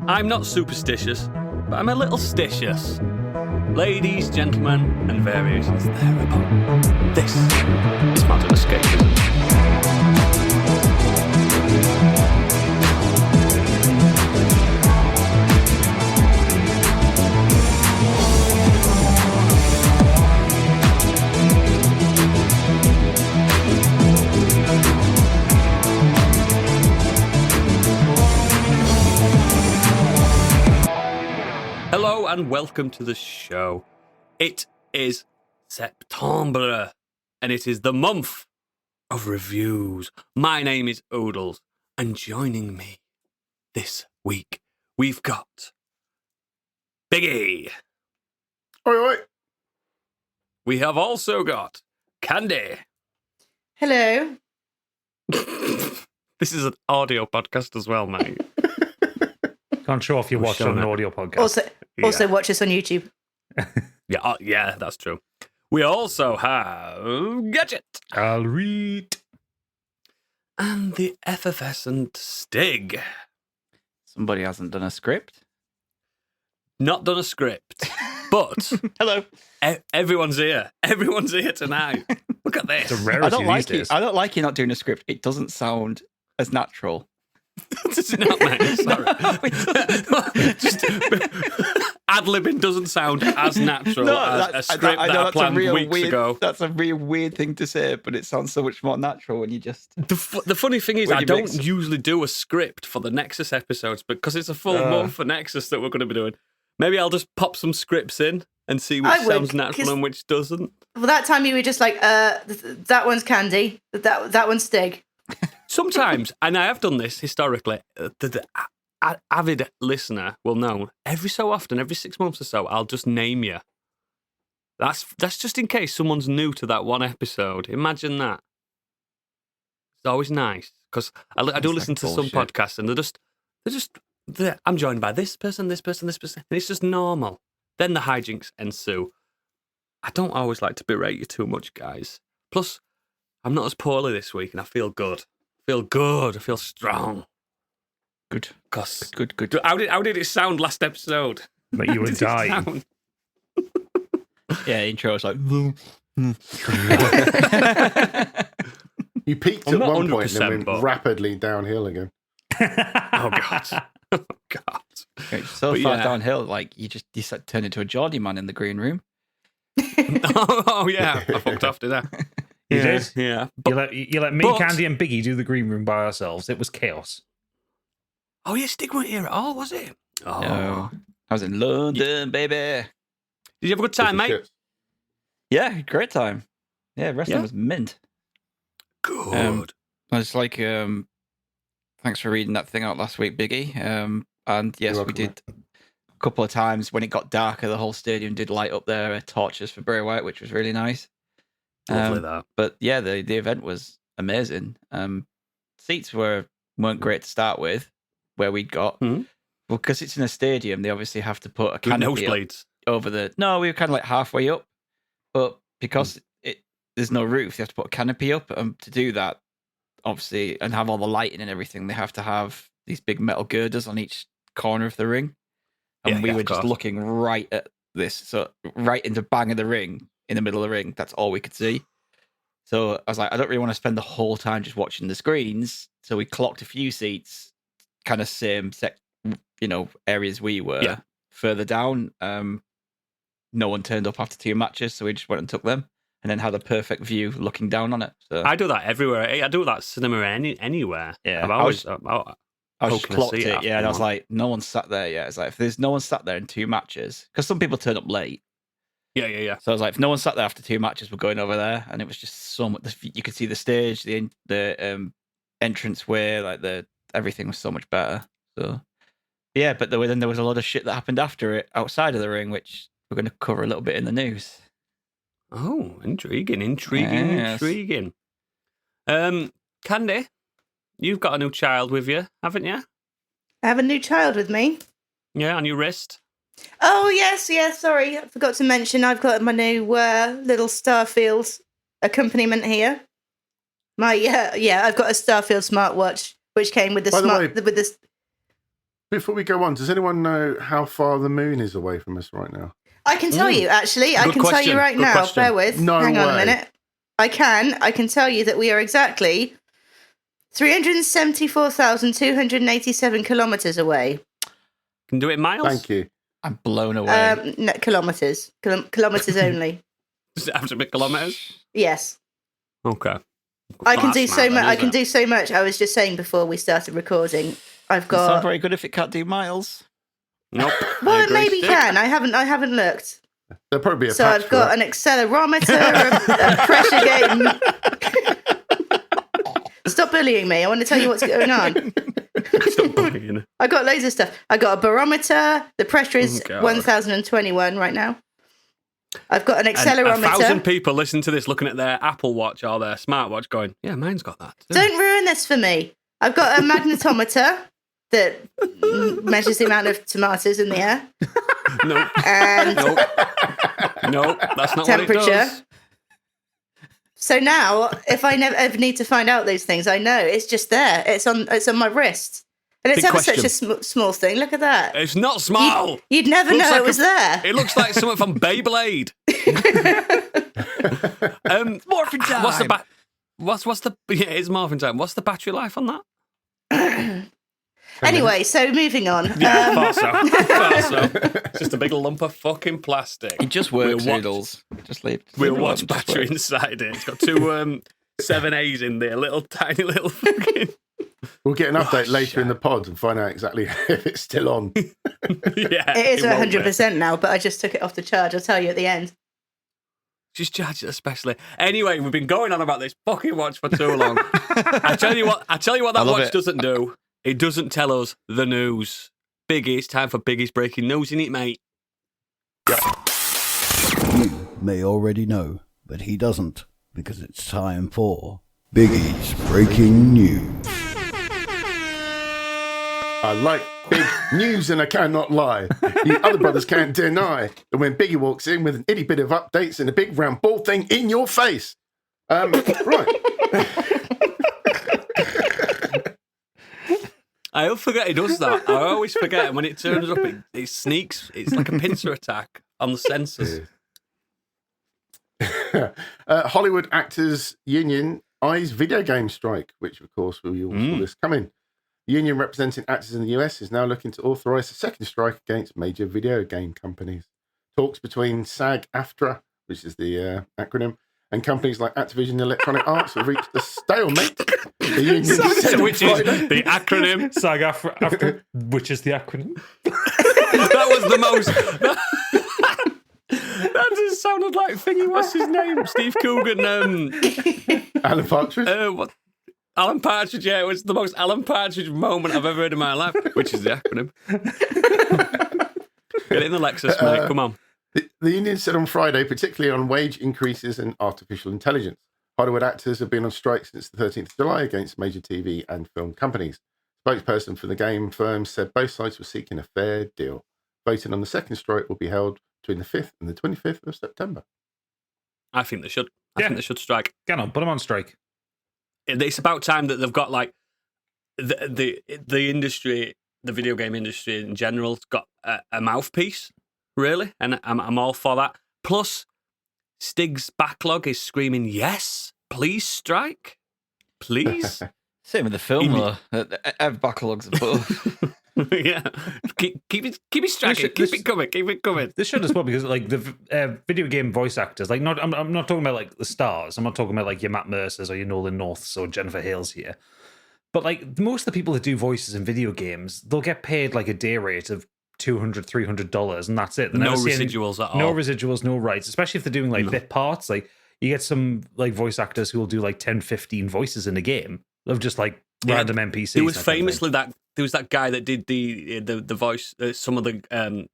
I'm not superstitious, but I'm a little stitious. Ladies, gentlemen, and variations thereupon. This is modern escapism. Hello and welcome to the show. It is September, and it is the month of reviews. My name is Oodles, and joining me this week, we've got Biggie. Oi, oi. We have also got Candy. Hello. This is an audio podcast as well, mate. Can't show off your watch on an audio podcast. Also watch us on YouTube. Yeah, that's true. We also have Gadget. I'll read. And the effervescent Stig. Somebody hasn't done a script. Not done a script, but Hello. Everyone's here. Everyone's here tonight. Look at this. It's a rarity I don't like these you. days. I don't like you not doing a script. It doesn't sound as natural. Does it not, mate? Sorry. Just ad-libbing doesn't sound as natural as a script that I planned weeks ago. That's a real weird thing to say, but it sounds so much more natural when you just... The funny thing is, When I you don't mix- usually do a script for the Nexus episodes because it's a full month for Nexus that we're going to be doing. Maybe I'll just pop some scripts in and see which I would, sounds natural 'cause- and which doesn't. Well, that time you were just like, that one's Candy, that one's Stig. Sometimes, and I have done this historically, the avid listener will know, every so often, every 6 months or so, I'll just name you. That's just in case someone's new to that one episode. Imagine that. It's always nice, because I do listen to some bullshit. podcasts, and I'm joined by this person, and it's just normal. Then the hijinks ensue. I don't always like to berate you too much, guys. Plus, I'm not as poorly this week, and I feel good. I feel strong. Good. Cause Good. how did it sound last episode? But you were How did it dying. sound? Yeah, intro is like... You peaked I'm at not one point 100%, and then went but- rapidly downhill again. Oh god. Oh god. It's so But far yeah. downhill, like you turned into a Geordie man in the green room. Oh yeah, I fucked off, did I? You did? Yeah. You let me, but- Candy, and Biggie do the green room by ourselves. It was chaos. Oh yeah, Stig weren't here at all, was it? Oh. No. I was in London, baby. Did you have a good time, mate? Shit. Yeah, great time. Yeah, wrestling Yeah? was mint. Good. I was like, thanks for reading that thing out last week, Biggie. And yes, You're we welcome, did a couple of times when it got darker, the whole stadium did light up their torches for Bray Wyatt, which was really nice. Lovely that. But yeah, the event was amazing. Seats weren't great to start with, where we got. Mhm. Well, because it's in a stadium, they obviously have to put a Good canopy up nosebleeds. over the. No, we were kind of like halfway up, but because there's no roof, they have to put a canopy up. And to do that, obviously, and have all the lighting and everything, they have to have these big metal girders on each corner of the ring. And Yeah, we yeah, were of just course. looking right at this, so right into bang of the ring, in the middle of the ring. That's all we could see. So I was like, I don't really want to spend the whole time just watching the screens. So we clocked a few seats, kind of same areas we were. Yeah. Further down. No one turned up after 2 matches, so we just went and took them, and then had a perfect view looking down on it. So I do that everywhere. I do that cinema anywhere. Yeah, I've I always, just hoping to clocked see it it, after yeah, and I was one. like, no one sat there yet. It's like, if there's no one sat there in 2 matches, because some people turn up late. Yeah. So I was like, if no one sat there after 2 matches, we're going over there, and it was just so much. You could see the stage, the entrance way, like everything was so much better. So yeah, but there was a lot of shit that happened after it outside of the ring, which we're going to cover a little bit in the news. Oh, intriguing. Yes. Candy, you've got a new child with you, haven't you? I have a new child with me. Yeah, on your wrist. Oh, yes, sorry. I forgot to mention I've got my new little Starfield accompaniment here. I've got a Starfield smartwatch, which came with the By the way- with this. Before we go on, does anyone know how far the moon is away from us right now? I can tell you, actually. I can tell you right Good now. question. Bear with. No Hang on a way. minute. I can tell you that we are exactly 374,287 kilometres away. Can do it in miles. Thank you. I'm blown away. No, kilometres. Kilometres only. Does it have to be kilometers? Yes. Okay. I can That's do smart so then, much. I isn't can it? do so much. I was just saying before we started recording. I've It's not got. very good if it can't do miles. Nope. Well, I it agree, maybe Stick. can. I haven't looked. There'll probably be a So patch I've got for an accelerometer, a pressure gauge. Stop bullying me. I want to tell you what's going on. Stop bullying. I got loads of stuff. I got a barometer. The pressure is Oh, God. 1021 right now. I've got an And accelerometer. 1,000 people listen to this looking at their Apple Watch or their smartwatch going, yeah, mine's got that. too." Don't ruin this for me. I've got a magnetometer that measures the amount of tomatoes in the air. Nope. And Nope. Nope. That's not what it temperature. does. So now, if I never ever need to find out those things, I know it's just there. It's on my wrist, and it's Big ever such a question. small thing. Look at that. It's not small. You'd never Looks know like it was there. It looks like something from Beyblade. Morphin time. What's the what's the yeah? It's Marvin time. What's the battery life on that? Anyway, so moving on. Yeah, far so. Far so. It's just a big lump of fucking plastic. It just works, We'll watch- Noodles. Just leave. We'll leave it watch alone, just battery works. inside it. It's got two 7As in there, little tiny little fucking. We'll get an update Oh, later in the pod and find out exactly if it's still on. Yeah, It is won't be. 100% now, but I just took it off the charge. I'll tell you at the end. Just charge it especially. Anyway, we've been going on about this fucking watch for too long. I tell you what I that love watch it. doesn't do. It doesn't tell us the news. Biggie, it's time for Biggie's breaking news, innit, mate? You may already know, but he doesn't, because it's time for Biggie's Breaking News. I like big news and I cannot lie. You other brothers can't deny that when Biggie walks in with an itty bit of updates and a big round ball thing in your face. Right. I always forget he does that. I always forget, and when it turns up, it sneaks. It's like a pincer attack on the sensors. Hollywood Actors Union eyes video game strike, which of course we all saw this coming. The union representing actors in the US is now looking to authorise a second strike against major video game companies. Talks between SAG-AFTRA, which is the acronym, and companies like Activision and Electronic Arts have reached a stalemate. The union said Which is the acronym. SAG after, which is the acronym. That was the most. That just sounded like thingy. What's his name? Steve Coogan. Alan Partridge. What? Alan Partridge. Yeah, it was the most Alan Partridge moment I've ever heard in my life. Which is the acronym. Get it in the Lexus, mate. Come on. The union said on Friday, particularly on wage increases and artificial intelligence. Hollywood actors have been on strike since the 13th of July against major TV and film companies. Spokesperson for the game firm said both sides were seeking a fair deal. Voting on the second strike will be held between the 5th and the 25th of September. I think they should. I think they should strike. Get on, put them on strike. It's about time that they've got like the industry, the video game industry in general, has got a mouthpiece, really, and I'm all for that. Plus, Stig's backlog is screaming, "Yes, please strike, please." Same with the film, though. I have backlogs of both. Yeah, keep it striking, keep it coming. This should as well, because like the video game voice actors, like I'm not talking about like the stars. I'm not talking about like your Matt Mercers or your Nolan Norths or Jennifer Hales here. But like most of the people that do voices in video games, they'll get paid like a day rate of $200, $300, and that's it. They're No never seeing residuals at all. No residuals, no rights. Especially if they're doing like bit parts. Like you get some like voice actors who will do like 10, 15 voices in a game of just like random NPCs. There was that kind of famously there was that guy that did the voice, some of the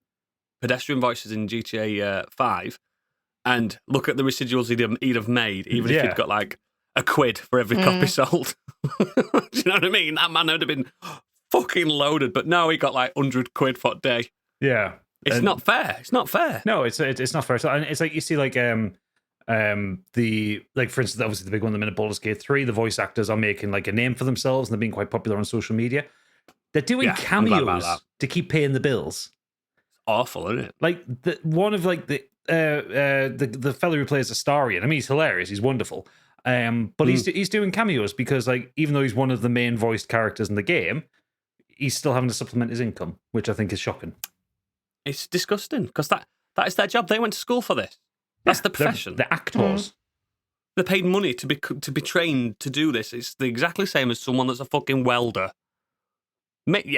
pedestrian voices in GTA 5, and look at the residuals he'd have made, even if he'd got like a quid for every copy sold. Do you know what I mean? That man would have been fucking loaded, but no, he got like 100 quid for a day. Yeah. It's not fair. It's not fair. No, it's not fair. And it's like you see like the like for instance, obviously the big one, the minute Baldur's Gate 3, the voice actors are making like a name for themselves and they're being quite popular on social media. They're doing Yeah, I'm glad about cameos that. to keep paying the bills. Awful, isn't it? Like one of like the fellow who plays Astarion. I mean, he's hilarious. He's wonderful. But he's doing cameos because like even though he's one of the main voiced characters in the game, he's still having to supplement his income, which I think is shocking. It's disgusting because that is their job. They went to school for this. That's the profession. They're actors. They're paid money to be trained to do this. It's exactly the same as someone that's a fucking welder. Maybe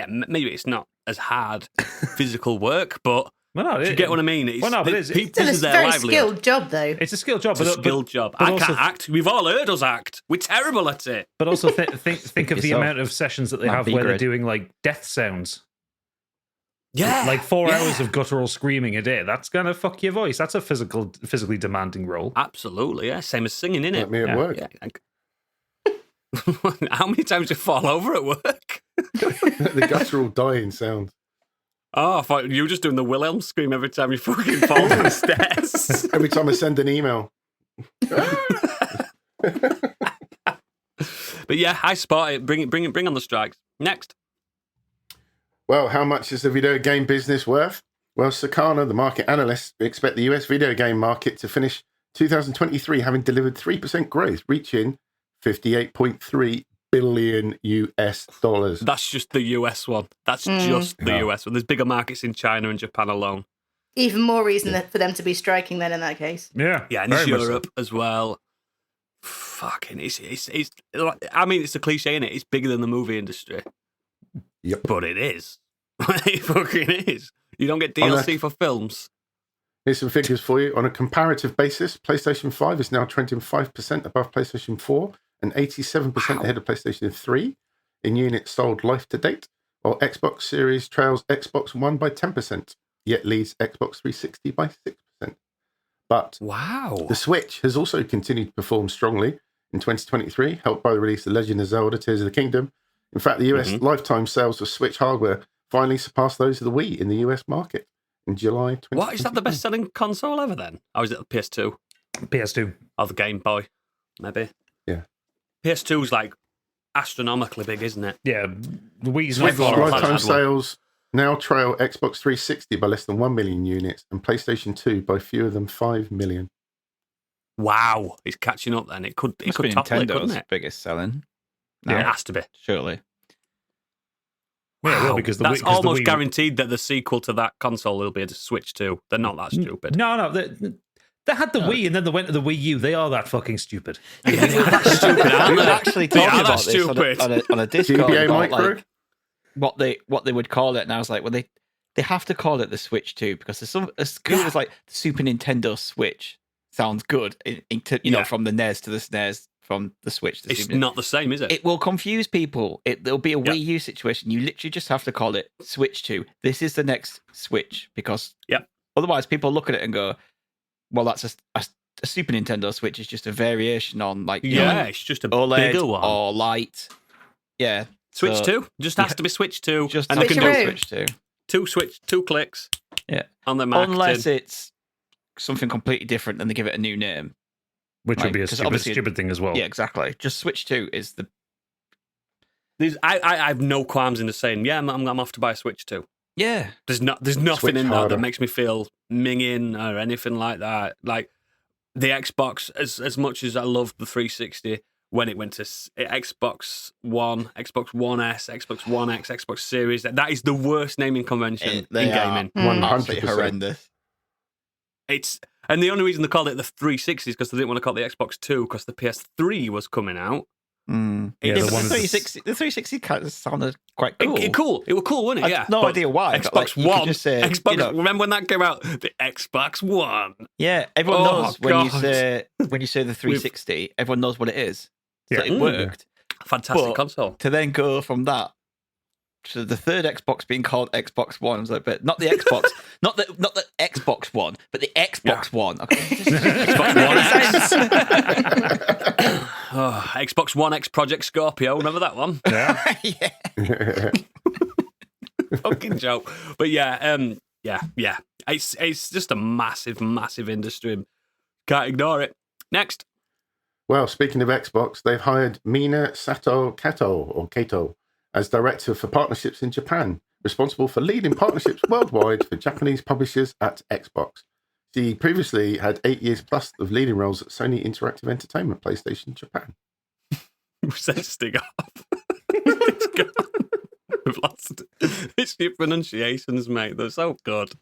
it's not as hard physical work, but Well, no, do you get what I mean? It's, but it's Still, this it's is a their very livelihood. skilled job, though. it's a skilled job. It's a skilled job. but I also- can't act. We've all heard us act. We're terrible at it. But also think of the yourself. amount of sessions that they Might have be where they're great. doing like death sounds. Yeah, Like 4 yeah. hours of guttural screaming a day. That's gonna fuck your voice. That's a physically demanding role. Absolutely, yeah. Same as singing, innit? Like me at Yeah. work. Yeah. How many times do you fall over at work? The guttural dying sound. Oh, I thought you were just doing the Wilhelm scream every time you fucking fall down the stairs. Every time I send an email. But yeah, I spot it. Bring on the strikes. Next. Well, how much is the video game business worth? Well, Sakana, the market analyst, expect the US video game market to finish 2023 having delivered 3% growth, reaching 58.3 billion US dollars. That's just the US one. That's just the US one. There's bigger markets in China and Japan alone. Even more reason for them to be striking then in that case. Yeah, Yeah, and it's very much so. Europe as well. Fucking, it's I mean, it's a cliche, innit? It's bigger than the movie industry. Yep. But it is. It fucking is. You don't get On a- DLC for films. Here's some figures for you. On a comparative basis, PlayStation 5 is now trending 5% above PlayStation 4 and 87% ahead of PlayStation 3 in units sold life to date, while Xbox Series trails Xbox One by 10%, yet leads Xbox 360 by 6%. But Wow. the Switch has also continued to perform strongly in 2023, helped by the release of Legend of Zelda Tears of the Kingdom. In fact, the US lifetime sales of Switch hardware finally surpassed those of the Wii in the US market in July 2023. What, is that the best-selling console ever then? Or is it the PS2? PS2. Or the Game Boy? Maybe. Yeah. PS2's like astronomically big, isn't it? Yeah, the Wii's Switch not far off. Lifetime Had one. sales now trail Xbox 360 by less than 1 million units and PlayStation 2 by fewer than 5 million. Wow. It's catching up then. It could Must be topple it, couldn't Nintendo's it? biggest selling. Yeah, No, it has to be. surely. Yeah, well, Wow. because the That's Wii- 'cause the almost Wii- guaranteed that the sequel to that console will be a Switch 2. They're not that stupid. No, they had the Wii and then they went to the Wii U. They are that fucking stupid. Yeah, they're that stupid, aren't We were they? actually They talking are that about this stupid. on a Discord GBA about, micro? like, what they would call it, and I was like, well, they have to call it the Switch 2 because there's some as good as like the Super Nintendo Switch sounds good, you know, Yeah. from the NES to the SNES, from the Switch to the It's Super not the same, is it? It will confuse people. There'll be a Wii U situation. You literally just have to call it Switch 2. This is the next Switch because Yep. otherwise people look at it and go, well, that's a Super Nintendo Switch is just a variation on like Yeah, it's just a OLED bigger one. or light. Yeah. Switch so 2. Just has to be Switch 2. Just and have they to can go do Switcheroo. Switch 2. two clicks Yeah. on their marketing. Unless it's something completely different and they give it a new name. Which Like, would be a 'cause obviously- stupid thing as well. Yeah, exactly. Just Switch 2 is the I have no qualms in saying, yeah, I'm off to buy a Switch 2. yeah. There's nothing Switch in that harder. that makes me feel minging or anything like that. Like the Xbox, as much as I loved the 360 when it went to Xbox One, Xbox One S, Xbox One X, Xbox Series, that is the worst naming convention They in are gaming. 100% 100%. horrendous. And the only reason they called it the 360 is because they didn't want to call it the Xbox 2 because the PS3 was coming out. Mm. Yeah, Yeah, It's- the but one the that's- 360, the 360 kind of sounded quite cool. It was cool, wasn't it? I Yeah. have no But idea why. but, Xbox like, you could One. just say, Xbox. you know, Remember when that came out? The Xbox One. yeah, everyone Oh, knows when you God. say the 360. Everyone knows what it is. So Yeah. it worked. Fantastic But- console. To then go from that to the third Xbox being called Xbox One, I was like, but not the Xbox, not the Xbox One, but the Xbox One. Okay. Xbox One X. Oh, Xbox One X Project Scorpio. Remember that one? Yeah. yeah. Fucking joke. But yeah. It's just a massive, massive industry. Can't ignore it. Next. Well, speaking of Xbox, they've hired Mina Sato Kato as Director for Partnerships in Japan, responsible for leading partnerships worldwide for Japanese publishers at Xbox. She previously had 8 years plus of leading roles at Sony Interactive Entertainment, PlayStation Japan. Stig off. It's gone. We've lost it. It's your pronunciations, mate. They're so good.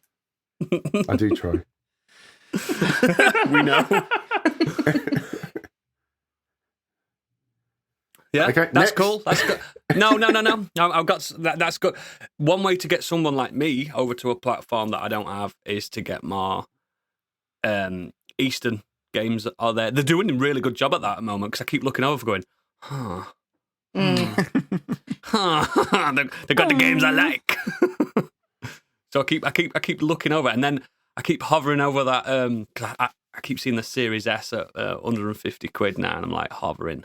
I do try. We know. Yeah, Okay, that's next. cool. That's good. No. I've got that. That's good. One way to get someone like me over to a platform that I don't have is to get more Eastern games that are there. They're doing a really good job at that at the moment because I keep looking over going, huh. They got the games I like. So I keep looking over, and then I keep hovering over that. 'Cause I keep seeing the Series S at 150 quid now, and I'm like hovering.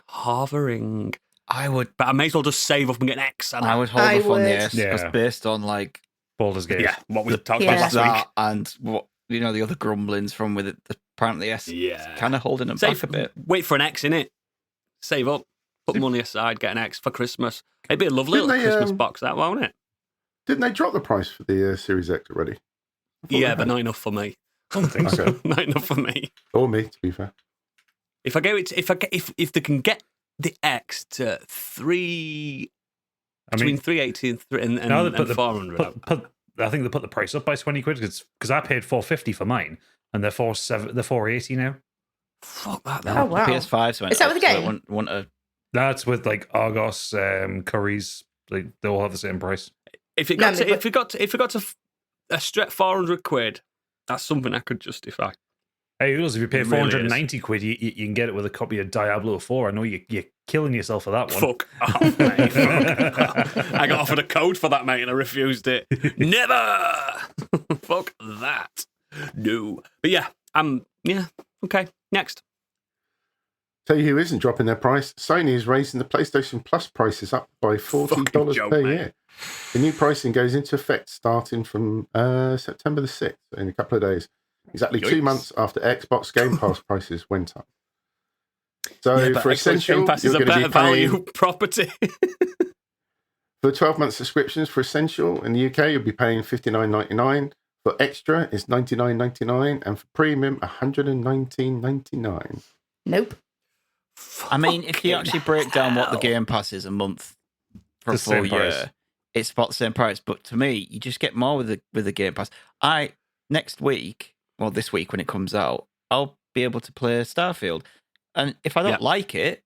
I would But I may as well just save up and get an X. And I would hold I off on the would. S because Yeah. based on like Baldur's Gate. Yeah, what we talked Yeah. about last week. and what the other grumblings from with it, apparently S Yeah. kind of holding them Save, back a bit. wait for an X in it. Save up. Put money aside. Get an X for Christmas. It'd be a lovely Didn't little they, Christmas box, that won't it? Didn't they drop the price for the Series X already? I thought Yeah, they but had. not enough for me. I don't think so. Okay. Not enough for me. Or me, to be fair. If I go, if they can get the X to three I between mean, 380 and now they put the 400. I think they put the price up by 20 quid because I paid 450 for mine and they're 480 now. Fuck that. Oh, wow. PS5 went Is that up, with the so I game? wouldn't want to. That's with like Argos, Currys. Like they all have the same price. If it got to, if it got to a straight 400 quid, that's something I could justify. Hey, who knows? If you pay It really 490 quid, you can get it with a copy of Diablo 4. I know you're killing yourself for that one. Fuck off, mate. Fuck. I got offered a code for that, mate, and I refused it. Never. Fuck that. No. But yeah, okay. Next. Tell you who isn't dropping their price. Sony is raising the PlayStation Plus prices up by $40 joke, per mate. year. The new pricing goes into effect starting from September the 6th, in a couple of days. Exactly 2 Yikes. months after Xbox Game Pass prices went up. So Yeah, but for Xbox Essential, Game Pass is you're a going to better be paying value property. for 12-month subscriptions for Essential in the UK. You'll be paying $59.99. For Extra, it's $99.99, and for Premium, $119.99. Nope. I mean, if you actually break down what the Game Pass is a month for a The same full year, price. it's about the same price. But to me, you just get more with the Game Pass. Next week, well, this week when it comes out, I'll be able to play Starfield, and if I don't Yeah. like it,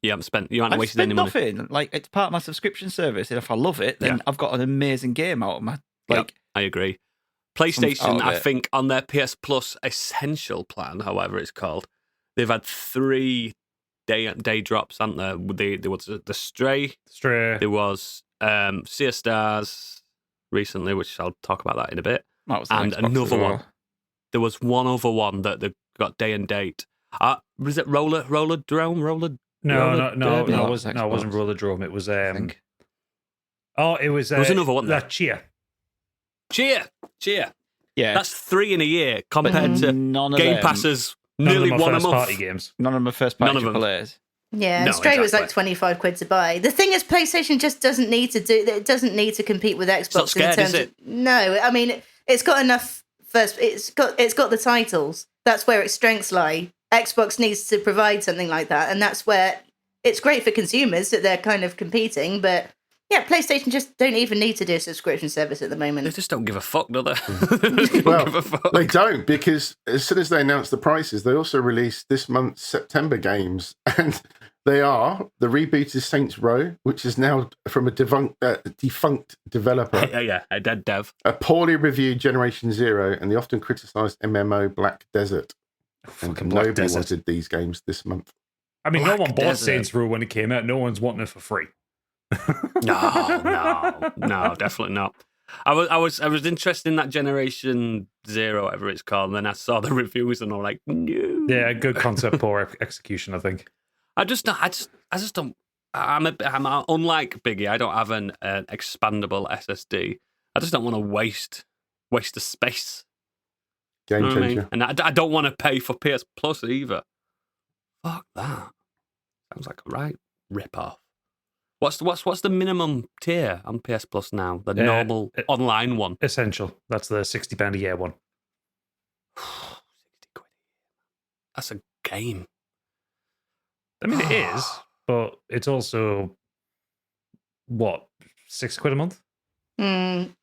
You haven't I've wasted spent any money. nothing. Like it's part of my subscription service, and if I love it, then Yeah. I've got an amazing game out of my like. I agree. Out PlayStation, of I it. think, on their PS Plus Essential plan, however it's called, they've had 3 day drops, haven't there? There was the Stray, Stray. there was Sea of Stars recently, which I'll talk about that in a bit, That was on and Xbox as another well. one. There was one other one that they've got day and date. Was it Roller Drome? No, Roller it Derby? No, wasn't. No, it wasn't Xbox. Roller Drome. It was I think. it was. There was another one there. That Cheer. Cheer. Yeah, That's 3 in a year compared to none of Game them, Passes None nearly of them are one a first month. party games. None of them are first party None of them. AAAs. Yeah, No, and Stray was like exactly. 25 quid to buy. The thing is, PlayStation just doesn't need to it doesn't need to compete with Xbox not scared, in terms is it? of no. I mean, it's got enough first. It's got the titles. That's where its strengths lie. Xbox needs to provide something like that, and that's where it's great for consumers that they're kind of competing. But yeah, PlayStation just don't even need to do a subscription service at the They moment. just don't give a fuck, do they? They just don't Well, give a fuck. They don't, because as soon as they announced the prices, they also released this month's September games, and they are the rebooted Saints Row, which is now from a defunct developer, Yeah, a dead dev. a poorly reviewed Generation Zero, and the often criticised MMO Black Desert. And Fucking Black nobody Desert. wanted these games this month. I mean, Black no one bought Desert. Saints Row when it came out. No one's wanting it for free. No, definitely not. I was interested in that Generation Zero, whatever it's called, and then I saw the reviews and I'm like, no. Yeah, good concept, poor execution, I think. I just don't. I'm unlike Biggie. I don't have an expandable SSD. I just don't want to waste the space. Game You know what I changer. mean? And I don't want to pay for PS Plus either. Fuck that. Sounds like a right rip off. What's the minimum tier on PS Plus now? The normal online one. Essential. That's the £60 a year one. 60 quid. That's a game. I mean, it is, but it's also what, £6 a month? And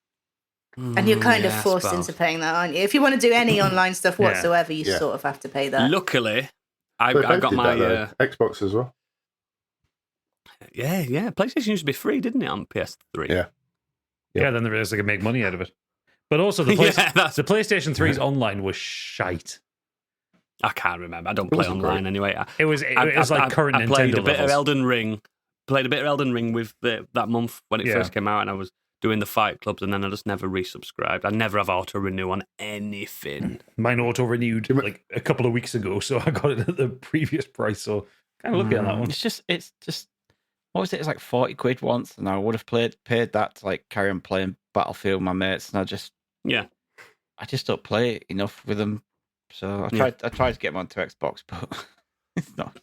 you're kind of forced into paying that, aren't you? If you want to do any online stuff whatsoever, you sort of have to pay that. Luckily, I They got did my that, Xbox as well. yeah. PlayStation used to be free, didn't it, on PS3? Yeah. Yeah, then they realized they could make money out of it. But also, the PlayStation 3's online was shite. I can't remember. I don't play online anyway. It was like current I Nintendo played a bit levels. of Elden Ring. Played a bit of Elden Ring with that month when it first came out, and I was doing the fight clubs, and then I just never resubscribed. I never have auto renew on anything. Mine auto renewed like a couple of weeks ago, so I got it at the previous price. So kind of lucky on that one. It's just what was it? It's like 40 quid once, and I would have paid that to like carry on playing Battlefield with my mates, and I just don't play enough with them. So I tried to get them onto Xbox, but it's not.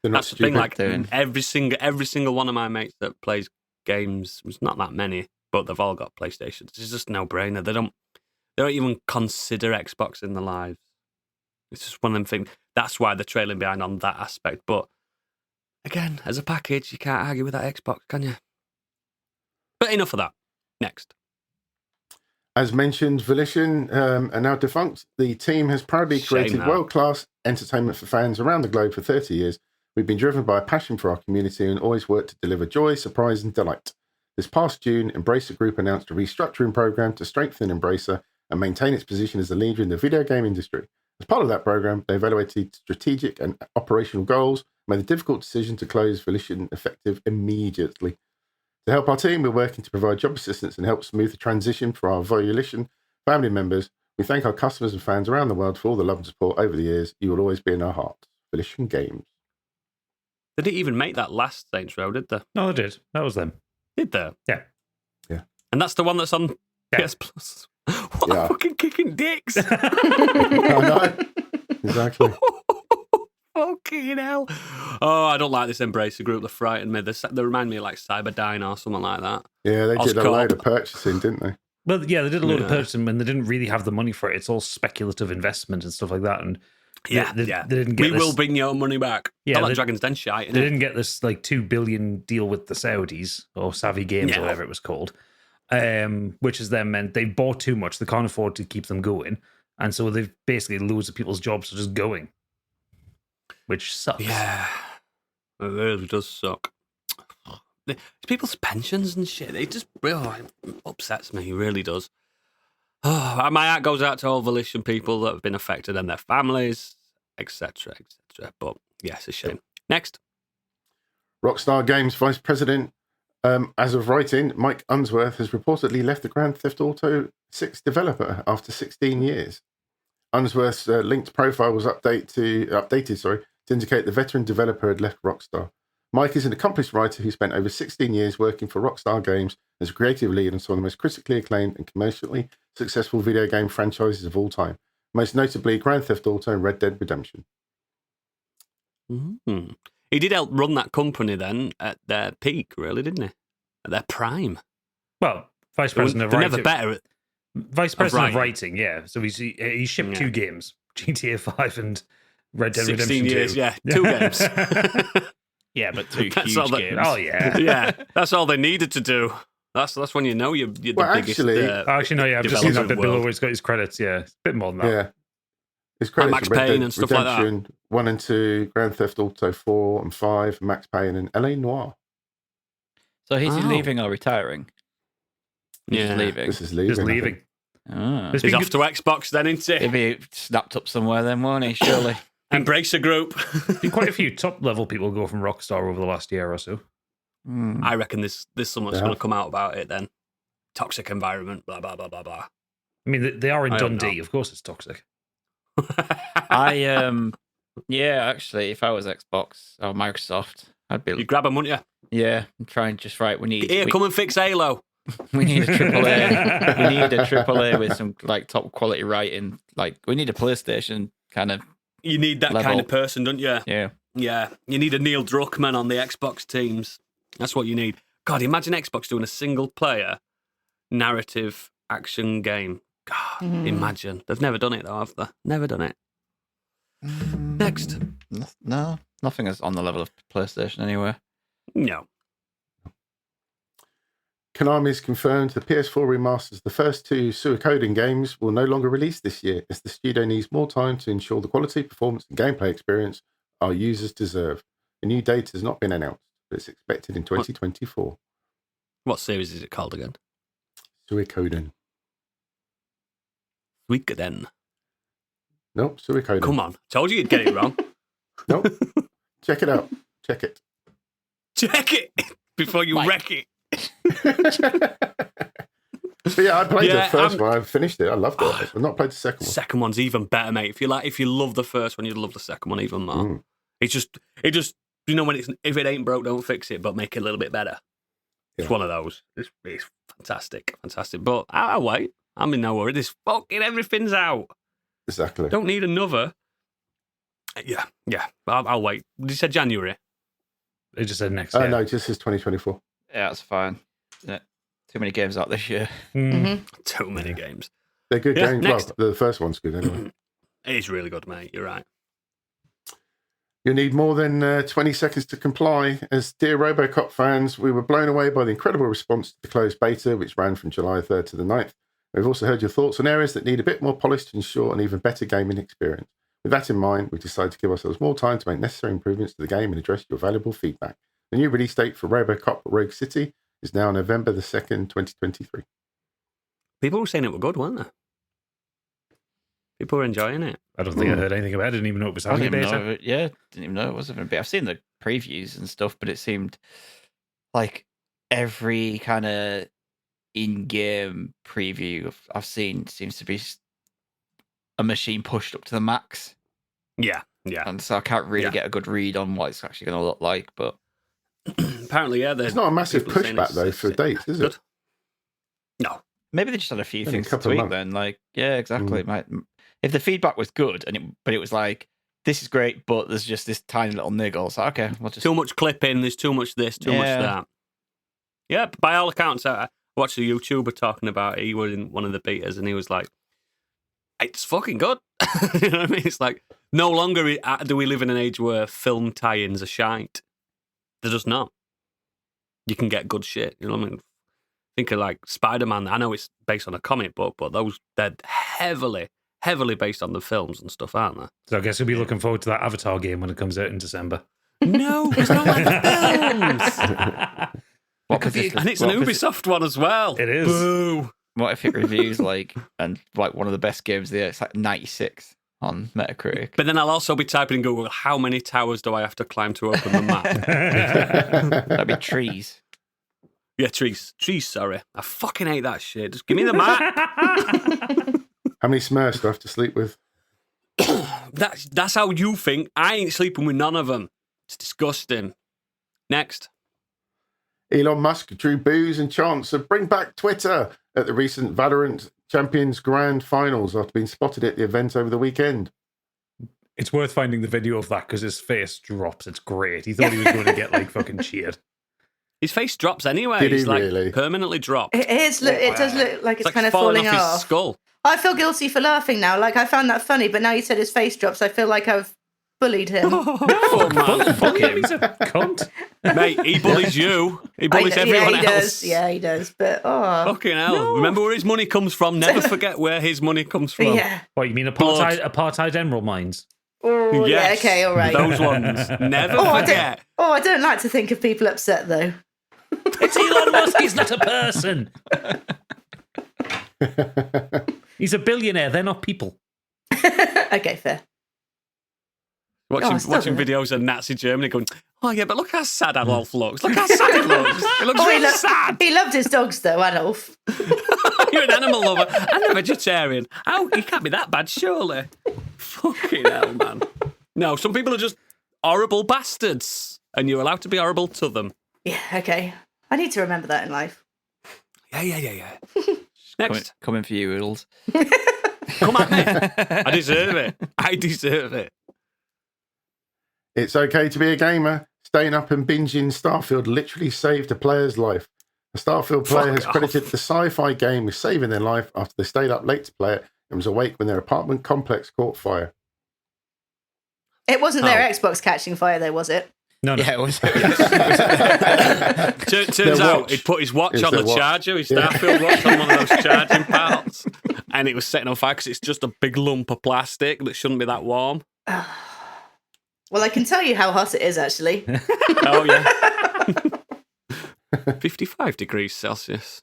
That's the thing. Like every single one of my mates that plays games, it's not that many, but they've all got PlayStations. It's just no brainer. They don't even consider Xbox in their lives. It's just one of them things. That's why they're trailing behind on that aspect. But again, as a package, you can't argue with that Xbox, can you? But enough of that. Next. As mentioned, Volition are now defunct. The team has proudly created world-class entertainment for fans around the globe for 30 years. We've been driven by a passion for our community and always worked to deliver joy, surprise, and delight. This past June, Embracer Group announced a restructuring program to strengthen Embracer and maintain its position as a leader in the video game industry. As part of that program, they evaluated strategic and operational goals, made the difficult decision to close Volition effective immediately. To help our team, we're working to provide job assistance and help smooth the transition for our Volition family members. We thank our customers and fans around the world for all the love and support over the years. You will always be in our hearts. Volition Games. They didn't even make that last Saints Row, did they? No, they did. That was them. Did they? Yeah. And that's the one that's on PS Plus. What a fucking kicking dicks! I know. Exactly. Fucking hell. Oh, I don't like this Embracer Group. They frighten me. They remind me of like Cyberdyne or something like that. Yeah, they did a load of purchasing, didn't they? Well, yeah, they did a load of purchasing when they didn't really have the money for it. It's all speculative investment and stuff like that. And they didn't get will bring your money back. Yeah, like Dragon's Den shite. They didn't get this like $2 billion deal with the Saudis or Savvy Games or whatever it was called, which has then meant they've bought too much. They can't afford to keep them going. And so they've basically loads of people's jobs are just going, which sucks. Yeah, it really does suck. It's people's pensions and shit. It just upsets me. It really does. Oh, my heart goes out to all Volition people that have been affected and their families, etc., etc. But yes, it's a shame. Next. Rockstar Games Vice President, as of writing, Mike Unsworth has reportedly left the Grand Theft Auto 6 developer after 16 years. Unsworth's linked profile was updated to indicate the veteran developer had left Rockstar. Mike is an accomplished writer who spent over 16 years working for Rockstar Games as a creative lead on some of the most critically acclaimed and commercially successful video game franchises of all time, most notably Grand Theft Auto and Red Dead Redemption. Mm-hmm. He did help run that company then at their peak, really, didn't he? At their prime. Well, vice president of writing. Never better at vice president of writing, yeah. So he shipped 2 games, GTA 5 and Red Dead Redemption 2. 16 years, yeah. 2 games. Yeah, but 2 That's huge games. Oh, yeah. Yeah, that's all they needed to do. That's when you know you're the biggest. Actually, no, yeah, I've just seen that below where he's got his credits. Yeah, it's a bit more than that. Yeah, his credits: Max Red Payne Dead and stuff Redemption, like that. 1 and 2, Grand Theft Auto 4 and 5, Max Payne, and LA Noire. So is he leaving or retiring? Yeah, This is leaving. Just leaving. Oh. He's off to Xbox then, isn't he? Maybe snapped up somewhere then, won't he? Surely. Embracer Group. Been quite a few top level people go from Rockstar over the last year or so. I reckon this summer's going to come out about it then. Toxic environment, blah, blah, blah, blah, blah. I mean, they are in Dundee. Of course it's toxic. Actually, if I was Xbox or Microsoft, I'd be... You'd grab them, wouldn't you? Yeah, I'm trying just right. Come and fix Halo. We need a AAA. We need a AAA with some like top quality writing. Like we need a PlayStation kind of... You need that level. kind of person, don't you? Yeah. Yeah. You need a Neil Druckmann on the Xbox teams. That's what you need. God, imagine Xbox doing a single-player narrative action game. God, imagine. They've never done it, though, have they? Never done it. Next. No, nothing is on the level of PlayStation anyway. No. Konami's confirmed the PS4 remasters, the first two Suikoden games, will no longer release this year, as the studio needs more time to ensure the quality, performance, and gameplay experience our users deserve. The new date has not been announced, but it's expected in 2024. What series is it called again? Suikoden. Suikoden. Nope, Suikoden. Come on. Told you you'd get it wrong. Nope. Check it out. Check it. Check it before you wreck it. But yeah, I played the first one. I finished it. I loved it. I've not played the second one. Second one's even better, mate. If you love the first one, you'd love the second one even more. It just you know, when if it ain't broke, don't fix it, but make it a little bit better. It's one of those. It's fantastic. But I'll wait. I'm in no worry. This fucking everything's out. Exactly. Don't need another. Yeah. I'll wait. You said January. They just said next year. No, it just says 2024. Yeah, that's fine. Yeah. Too many games out this year. Too many games. They're good games. Next. Well, the first one's good anyway. It is really good, mate. You're right. You need more than 20 seconds to comply. As dear Robocop fans, we were blown away by the incredible response to the closed beta, which ran from July 3rd to the 9th. We've also heard your thoughts on areas that need a bit more polish to ensure an even better gaming experience. With that in mind, we decided to give ourselves more time to make necessary improvements to the game and address your valuable feedback. The new release date for Robocop Rogue City is now November the 2nd, 2023. People were saying it were good, weren't they? People were enjoying it. I don't think I heard anything about it. I didn't even know it was I having a didn't beta. know. Didn't even know it was going to be. I've seen the previews and stuff, but it seemed like every kind of in-game preview I've seen seems to be a machine pushed up to the max. Yeah. And so I can't really get a good read on what it's actually going to look like. But apparently, It's not a massive pushback, though, for dates, is it? No. maybe they just had a few Only a things to couple of tweak months. then. Like, yeah, exactly. It might, if the feedback was good, but it was like, this is great, but there's just this tiny little niggle. So, okay, we'll just... Too much clipping, there's too much this, too much that. Yeah, by all accounts, I watched a YouTuber talking about it. He was in one of the betas and he was like, it's fucking good. You know what I mean? It's like, no longer do we live in an age where film tie-ins are shite. They're just not. You can get good shit. You know what I mean? Think of like Spider-Man. I know it's based on a comic book, but they're heavily based on the films and stuff, aren't they? So I guess we'll be looking forward to that Avatar game when it comes out in December. No, it's not like the films. And it's an Ubisoft one as well. It is. Boo. What if it reviews like one of the best games of the year? It's like 96 on Metacritic. But then I'll also be typing in Google, how many towers do I have to climb to open the map? That'd be trees. Yeah, trees, sorry. I fucking hate that shit. Just give me the map. How many Smurfs do I have to sleep with? That's how you think. I ain't sleeping with none of them. It's disgusting. Next. Elon Musk drew boos and chants of bring back Twitter at the recent Valorant Champions Grand Finals after being spotted at the event over the weekend. It's worth finding the video of that because his face drops. It's great. He thought he was going to get like fucking cheered. His face drops anyway. Did he He's like really? Permanently dropped. It does look like it's like kind of falling falling off off. his skull. I feel guilty for laughing now. Like, I found that funny, but now you said his face drops, I feel like I've bullied him. Oh, man. Fuck him. He's a cunt. Mate, he bullies you. He bullies everyone he else. does. Yeah, he does. But, Fucking hell. Remember where his money comes from. Never forget where his money comes from. Yeah. What, you mean Blood. apartheid emerald mines? Oh, yeah, Yes, okay, all right. Those ones. Never forget. I don't like to think of people upset, though. It's Elon Musk. He's not a person. He's a billionaire. They're not people. Okay, fair. Watching videos of Nazi Germany going, oh yeah, but look how sad Adolf looks. Look how sad he looks. He looks really sad. He loved his dogs, though, Adolf. You're an animal lover and a vegetarian. How? He can't be that bad, surely. Fucking hell, man. No, some people are just horrible bastards and you're allowed to be horrible to them. Yeah, okay. I need to remember that in life. Yeah. Next. Coming for you, Oodles. Come at me. I deserve it. It's okay to be a gamer. Staying up and binging Starfield literally saved a player's life. A Starfield player has credited the sci-fi game with saving their life after they stayed up late to play it and was awake when their apartment complex caught fire. It wasn't their Xbox catching fire, though, was it? No. Yeah, it was. Turns out he'd put his watch on the charger, his Starfield watch on one of those charging parts, and it was setting on fire because it's just a big lump of plastic that shouldn't be that warm. Well, I can tell you how hot it is, actually. Oh, yeah. 55 degrees Celsius.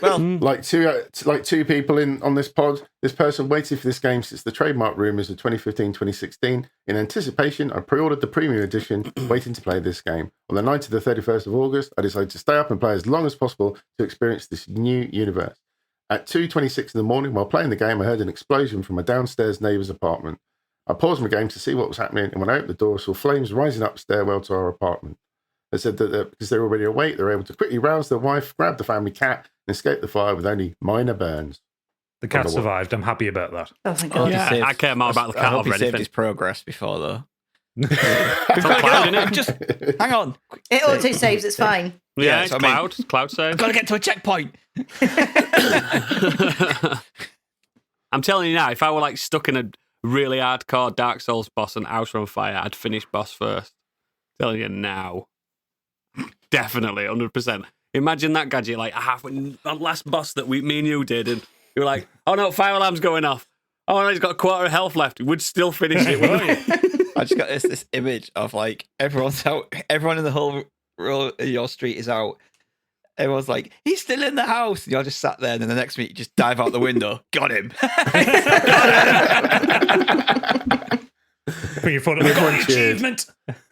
Well, Like two people on this pod, this person waited for this game since the trademark rumours of 2015-2016. In anticipation, I pre-ordered the premium edition, waiting to play this game. On the night of the 31st of August, I decided to stay up and play as long as possible to experience this new universe. At 2:26 in the morning, while playing the game, I heard an explosion from my downstairs neighbour's apartment. I paused my game to see what was happening, and when I opened the door, I saw flames rising up the stairwell to our apartment. They said that because they were already awake, they were able to quickly rouse their wife, grab the family cat, and escape the fire with only minor burns. The cat survived. I'm happy about that. Oh, thank God. Yeah, I care more about the I cat hope over he saved anything. his progress before, though. It's not cloud, innit? Just hang on. It auto-saves, it's fine. Yeah, that's it's what I mean. cloud. It's cloud save. I've got to get to a checkpoint. I'm telling you now, if I were like stuck in a really hardcore Dark Souls boss and house on fire, I'd finish boss first. Telling you now. Definitely, 100%. Imagine that, Gadget, like that last boss that me and you did, and you were like, oh no, fire alarm's going off. Oh no, he's got a quarter of health left. We'd still finish it, wouldn't we? I just got this image of like everyone's out, everyone in the whole row of your street is out. Everyone's like, he's still in the house. And you're just sat there, and then the next minute you just dive out the window. Got him. Put your foot on the achievement.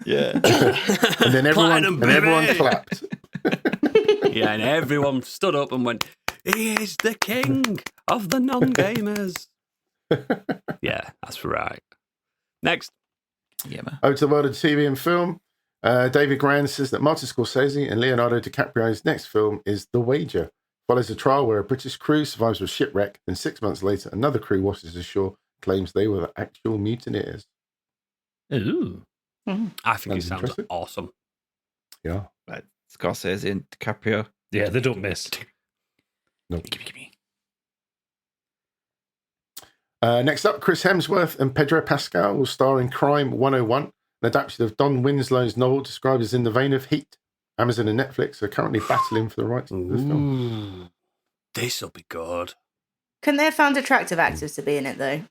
Yeah. And then everyone clapped. Yeah, and everyone stood up and went, he is the king of the non-gamers. Yeah, that's right. Next. Yeah, man. Over to the world of TV and film. David Grand says that Martin Scorsese and Leonardo DiCaprio's next film is The Wager. Follows a trial where a British crew survives a shipwreck, and 6 months later, another crew washes ashore, claims they were the actual mutineers. Ooh. I think it sounds interesting. awesome. Yeah. Right. Scorsese and DiCaprio. Yeah, they don't miss. No. Give me. Next up, Chris Hemsworth and Pedro Pascal will star in Crime 101, an adaptation of Don Winslow's novel described as in the vein of Heat. Amazon and Netflix are currently battling for the rights to the film. This'll be good. Couldn't they have found attractive actors to be in it, though?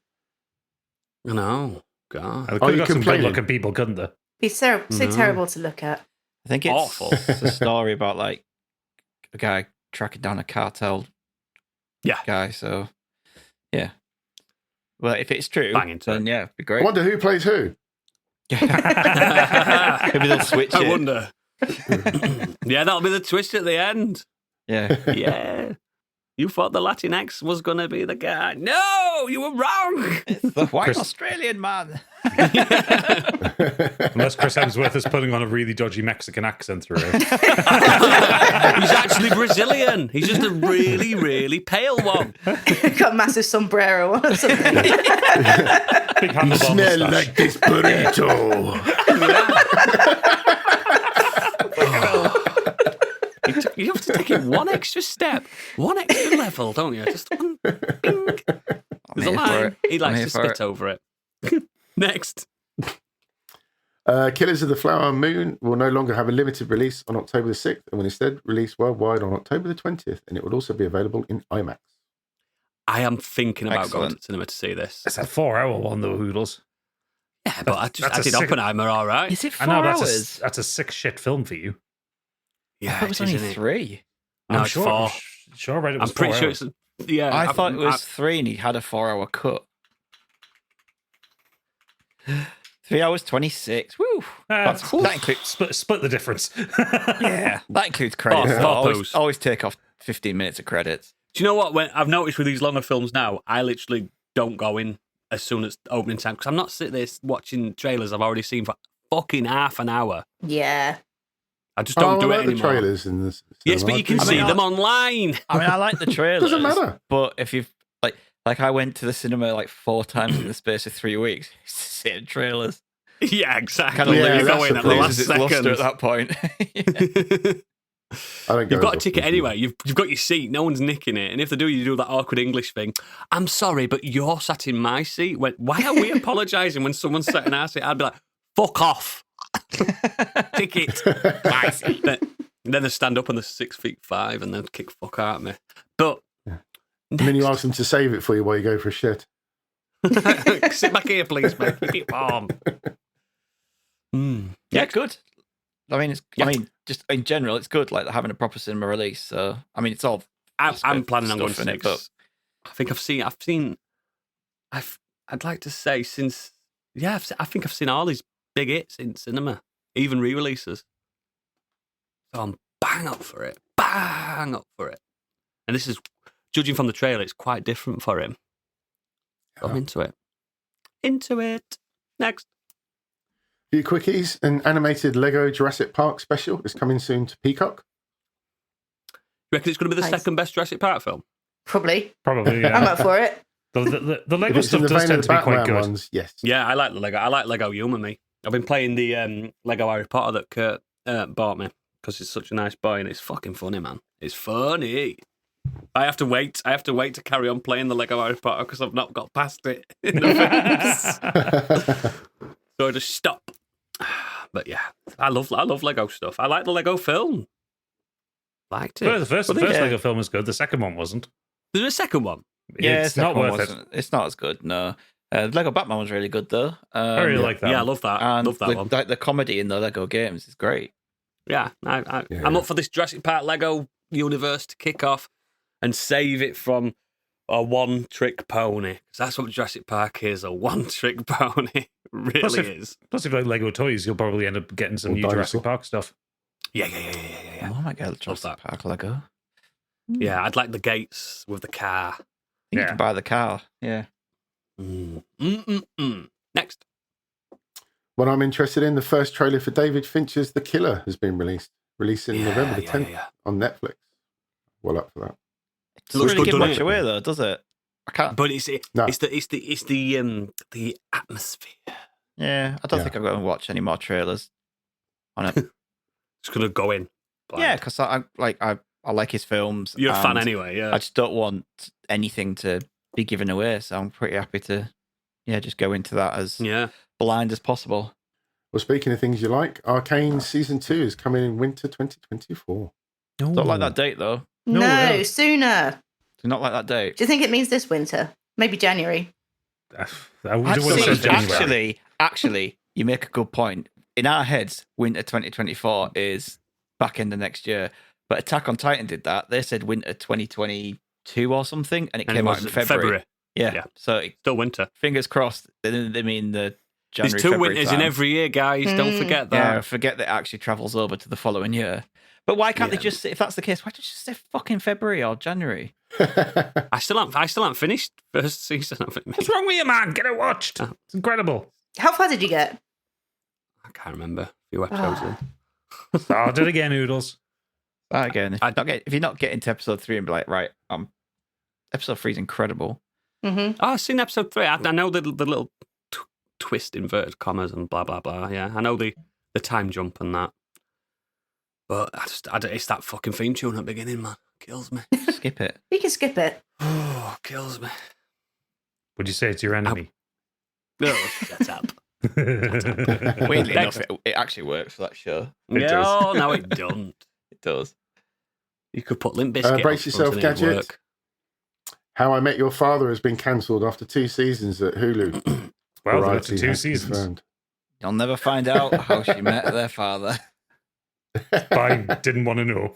I know. God. They Are could you have got some complaining? good-looking people, couldn't they? Be so terrible to look at. I think it's Awful. a story about like a guy tracking down a cartel guy. So, yeah. Well, if it's true, Bang into then it. yeah, it'd be I great. wonder who plays who. Maybe they'll switch I it. wonder. Yeah, that'll be the twist at the end. Yeah. Yeah. You thought the Latinx was going to be the guy. No, you were wrong. It's the white Chris- Australian man. Unless Chris Hemsworth is putting on a really dodgy Mexican accent through it. He's actually Brazilian. He's just a really, really pale one. Got a massive sombrero or something. Big handlebar moustache. this burrito. You have to take it one extra step, one extra level, don't you? Just one. Bing. There's a here for line. it. He I'm likes here to for spit over it. Next. Killers of the Flower Moon will no longer have a limited release on October the 6th and will instead release worldwide on October the 20th, and it will also be available in IMAX. I am thinking about going to Excellent. the cinema to see this. It's a 4-hour one, though, Hoodles. Yeah, but I That's a did sick- Oppenheimer all right. Is it I 4 know hours? that's a sick shit film for you. Yeah, I thought it was only 3. No, I'm it's sure. 4. Sure, right? It was I'm pretty 4 sure hours. it's. Yeah, I thought it was 3 and he had a 4-hour cut. 3 hours 26. Woo! That includes, Split the difference. yeah, that includes credits. Oh, though. Always, poos. always take off 15 minutes of credits. Do you know what? When I've noticed with these longer films now, I literally don't go in as soon as opening time because I'm not sitting there watching trailers I've already seen for fucking half an hour. Yeah. I just don't do it the anymore. trailers in this. Yes, but you can see them online. I mean, I like the trailers. Doesn't matter. But if you've like I went to the cinema like 4 times in the space of 3 weeks, seeing trailers. Yeah, exactly. Kind of Yeah, you that's go in the at the last loses its luster second. at that point. I don't go You've got a as ticket often as anyway. You've got your seat. No one's nicking it. And if they do, you do that awkward English thing. I'm sorry, but you're sat in my seat. Why are we apologising when someone's sat in our seat? I'd be like, fuck off. Ticket. My seat. Then they stand up and they're 6'5" and then kick fuck out at me. But And then you ask them to save it for you while you go for a shit. sit back here, please, mate. Keep it warm. Yeah, good. I mean, just in general, it's good. Like having a proper cinema release. So, I mean, it's all. I'm planning on going stuff to in it, 6. I think I'd like to say since, I think I've seen all these big hits in cinema, even re-releases. So I'm bang up for it. Bang up for it. And this is, judging from the trailer, it's quite different for him. So I'm into it. Into it. Next. Few quickies. An animated Lego Jurassic Park special is coming soon to Peacock. You reckon it's going to be the Nice. second best Jurassic Park film? Probably. Probably, I'm yeah. up for it. The If Lego it's in stuff the does vein tend of to the be quite Batman good. ones, yes. Yeah, I like the Lego. I like Lego Human Me. I've been playing the Lego Harry Potter that Kurt bought me because he's such a nice boy and it's fucking funny, man. It's funny. I have to wait. To carry on playing the Lego Harry Potter because I've not got past it in the films. So I just stop. But yeah, I love Lego stuff. I like the Lego film. Liked it. Well, the first But then- Lego film was good. The second one wasn't. There's a second one. Yeah, It's not worth it. It's not as good. No, Lego Batman was really good though. I really like that. Yeah, I one. love that. And Love that one. the comedy in the Lego games is great. Yeah, I'm up for this Jurassic Park Lego universe to kick off and save it from a one-trick pony. 'Cause that's what Jurassic Park is, a one-trick pony. Really Plus, is. Plus, if you like Lego toys, you'll probably end up getting some Or new dinosaur. Jurassic Park stuff. Yeah. Oh my god, Jurassic that. Park Lego. Yeah, I'd like the gates with the car. You Yeah. can buy the car. Yeah. Next. What I'm interested in, the first trailer for David Fincher's The Killer has been releasing November the 10th on Netflix. Well up for that. It doesn't Looks really good, give doesn't much it? away though, does it? I can't. But it's No. the atmosphere. Yeah, I don't Yeah. think I'm going to watch any more trailers on it. It's gonna go in. blind. Yeah, because I like his films. You're a fan and anyway, yeah. I just don't want anything to be given away, so I'm pretty happy to, just go into that as Yeah. blind as possible. Well, speaking of things you like, Arcane Season 2 is coming in winter 2024. Don't like that date though. No, No, no. sooner. Do not like that date. Do you think it means this winter? Maybe January. I would have said January. Actually, you make a good point. In our heads, winter 2024 is back in the next year. But Attack on Titan did that. They said winter 2022 or something, and it And came it out was in February. Yeah. Yeah. So Still winter. fingers crossed. They mean the January. There's two February winters time. in every year, guys. Don't forget that. Yeah, forget that it actually travels over to the following year. But why can't they Yeah. just say, if that's the case, why don't you just say fucking February or January? I still haven't finished first season of it. What's wrong with you, man? Get it watched. It's incredible. How far did you get? I can't remember. A few episodes in. Start it again, Oodles. That again, if you're not getting to episode 3 and be like, right, episode 3 is incredible. Mm-hmm. Oh, I've seen episode 3. I know the little twist, inverted commas, and blah blah blah. Yeah, I know the time jump and that. But it's that fucking theme tune at the beginning, man. Kills me. Skip it. You can skip it. Oh, kills me. Would you say it's your enemy? No, shut up. Weirdly Next. enough, it actually works for that show. It No, does. no, it don't. It does. You could put Limp Bizkit brace on yourself, something, it'd Gadget. work. How I Met Your Father has been cancelled after 2 seasons at Hulu. Well, they're up Variety to 2 has seasons. confirmed. You'll never find out how she met their father. I didn't want to know.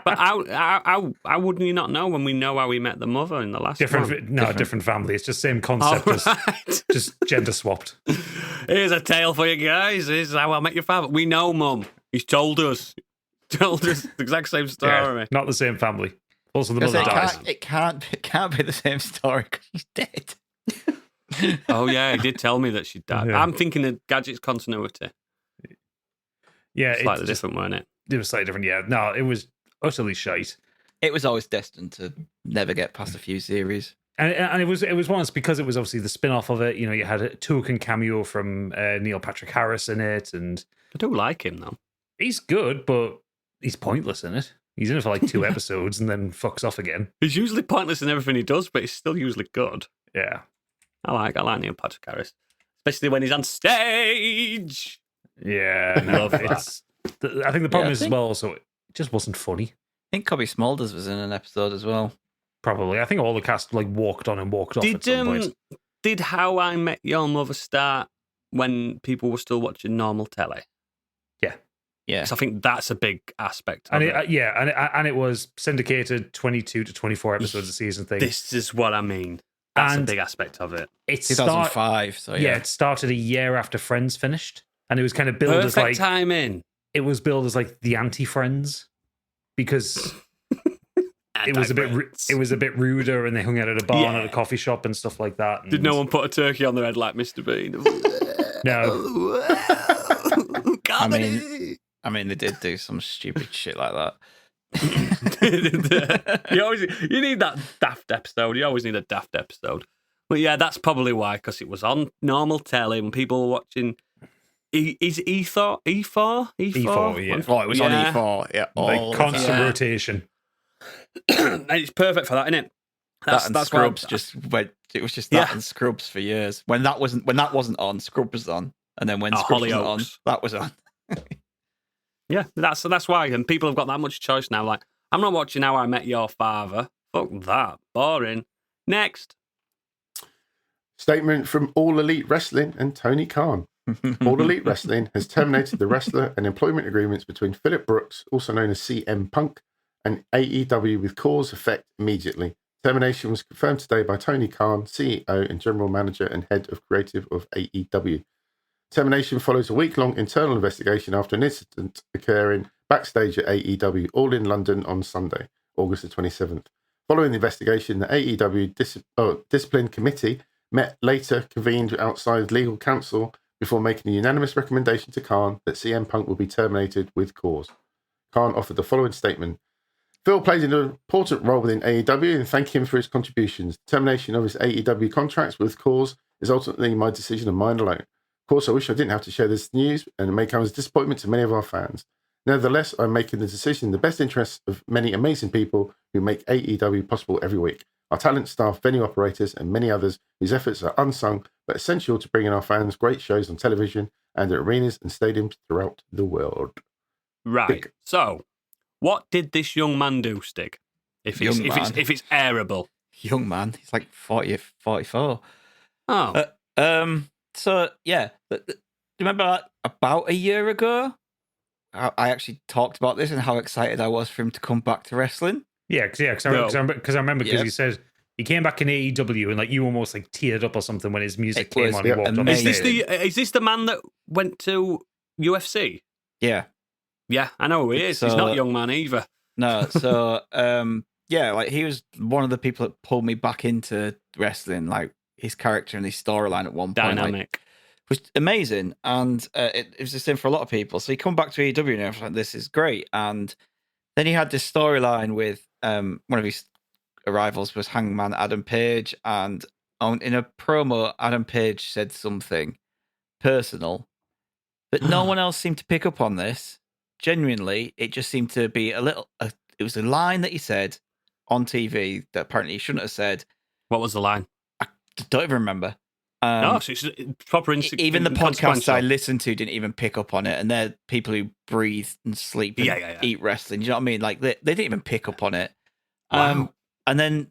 But how wouldn't you not know when we know how we met the mother in the last one? different family. It's just same concept, Oh, as right. just gender swapped. Here's a tale for you guys. Here's how I met your father. We know, Mum. He's told us. Told us the exact same story. Yeah, not the same family. Also, the Because mother dies. it can't be the same story because she's dead. Oh, yeah, he did tell me that she died. Yeah. I'm thinking of Gadget's continuity. Yeah, Slightly it's different, weren't it? It was slightly different. Yeah, no, it was utterly shite. It was always destined to never get past a few series. And it was once because it was obviously the spin-off of it. You know, you had a token cameo from Neil Patrick Harris in it, and I do like him though. he's good, but he's pointless in it. He's in it for like 2 episodes and then fucks off again. He's usually pointless in everything he does, but he's still usually good. Yeah. I like Neil Patrick Harris, especially when he's on stage. Yeah, no, Love that. I think the problem I is think- as well, so it just wasn't funny. I think Cobby Smulders was in an episode as well. Probably. I think all the cast like walked on and walked off at some point. Did How I Met Your Mother start when people were still watching normal telly? Yeah. 'Cause I think that's a big aspect of And it. and it was syndicated 22 to 24 episodes a season thing. This is what I mean. That's And a big aspect of it. It 2005. So yeah, it started a year after Friends finished, and it was kind of billed Perfect as like timing. it was billed as like the anti-Friends because it was a bit ruder, and they hung out at a bar and at a coffee shop and stuff like that. And Did no one put a turkey on their head like Mr. Bean? No. Comedy. I mean, they did do some stupid shit like that. you need that daft episode. You always need a daft episode. But yeah, that's probably why, because it was on normal telly when people were watching. Is E4? E4? E4, yeah. Oh, it was on E4. Yeah, all like the constant time. rotation. And it's perfect for that, isn't it? That and why- Scrubs just went. It was just that and Scrubs for years. When that wasn't on, Scrubs was on, and then when Scrubs was on, Hollyoaks. that was on. Yeah, that's why. And people have got that much choice now. Like, I'm not watching How I Met Your Father. Fuck that. Boring. Next. Statement from All Elite Wrestling and Tony Khan. All Elite Wrestling has terminated the wrestler and employment agreements between Phillip Brooks, also known as CM Punk, and AEW with cause effect immediately. Termination was confirmed today by Tony Khan, CEO and General Manager and Head of Creative of AEW. Termination follows a week-long internal investigation after an incident occurring backstage at AEW, all in London on Sunday, August the 27th. Following the investigation, the AEW Discipline Committee met later, convened outside legal counsel before making a unanimous recommendation to Khan that CM Punk will be terminated with cause. Khan offered the following statement. Phil played an important role within AEW and thank him for his contributions. Termination of his AEW contracts with cause is ultimately my decision of mine alone. Of course, I wish I didn't have to share this news, and it may come as a disappointment to many of our fans. Nevertheless, I'm making the decision in the best interests of many amazing people who make AEW possible every week. Our talent, staff, venue operators, and many others whose efforts are unsung but essential to bringing our fans great shows on television and at arenas and stadiums throughout the world. Right. So, what did this young man do, Stig? If it's airable. Young man, he's like 40, 44. Oh. So yeah, do you remember about a year ago? I actually talked about this and how excited I was for him to come back to wrestling. Because I remember Yes. he said he came back in AEW and like you almost like teared up or something when his music It came was on. He walked on the amazing. stage. Is this the man that went to UFC? Yeah. Yeah, I know who he is. He's So- not a young man either. No, so yeah, like he was one of the people that pulled me back into wrestling. Like his character and his storyline at one point, like, Dynamic. was amazing, and it was the same for a lot of people. So he come back to AEW and I was like, this is great. And then he had this storyline with one of his rivals was Hangman Adam Page, and in a promo, Adam Page said something personal, but no one else seemed to pick up on this. Genuinely, it just seemed to be it was a line that he said on TV that apparently he shouldn't have said. What was the line? I don't even remember. No, so it's proper Even the podcasts I listened to didn't even pick up on it, and they're people who breathe and sleep and eat wrestling. You know what I mean? Like they didn't even pick up on it. Wow. And then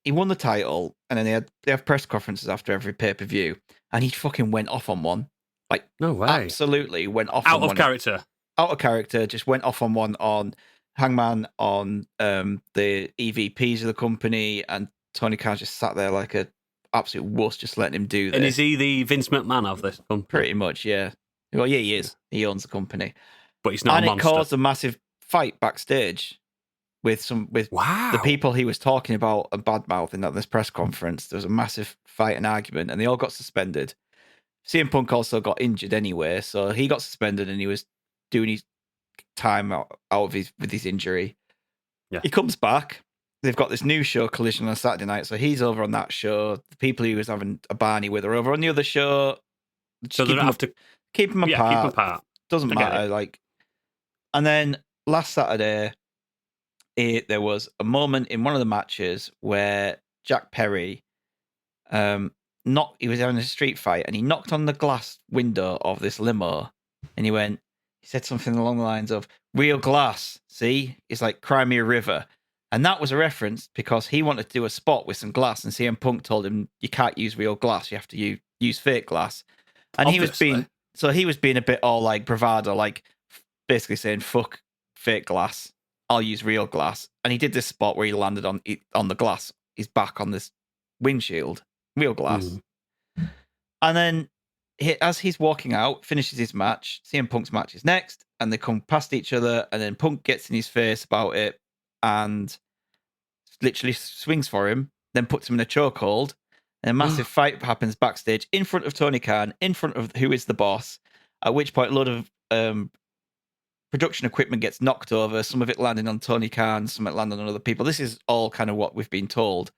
he won the title, and then they have press conferences after every pay-per-view, and he fucking went off on one. Like No way. absolutely went off Out on of one. character. Out of character, just went off on one on Hangman, on the EVPs of the company, and Tony Khan just sat there like a absolute wuss, just letting him do this. And is he the Vince McMahon of this company? Pretty much, yeah. Well, yeah, he is. He owns the company. But he's not And a it monster. caused a massive fight backstage with Wow. the people he was talking about and badmouthing at this press conference. There was a massive fight and argument, and they all got suspended. CM Punk also got injured anyway, so he got suspended, and he was doing his time out with his injury. Yeah. He comes back. they've got this new show, Collision, on Saturday night. So he's over on that show. The people he was having a Barney with are over on the other show. So they don't have to keep them apart. Yeah, keep them apart. Doesn't I get matter. Like, and then last Saturday, there was a moment in one of the matches where Jack Perry, he was having a street fight and he knocked on the glass window of this limo, and he said something along the lines of "real glass." See, it's like Crimea River, and that was a reference because he wanted to do a spot with some glass, and CM Punk told him you can't use real glass, you have to use fake glass, and Obviously. he was being a bit all like bravado, like basically saying "fuck fake glass, I'll use real glass," and he did this spot where he landed on the glass, his back on this windshield, real glass, and then. As he's walking out, finishes his match, CM Punk's match is next, and they come past each other, and then Punk gets in his face about it and literally swings for him, then puts him in a chokehold, and a massive fight happens backstage in front of Tony Khan, in front of who is the boss, at which point a load of production equipment gets knocked over, some of it landing on Tony Khan, some of it landing on other people. This is all kind of what we've been told.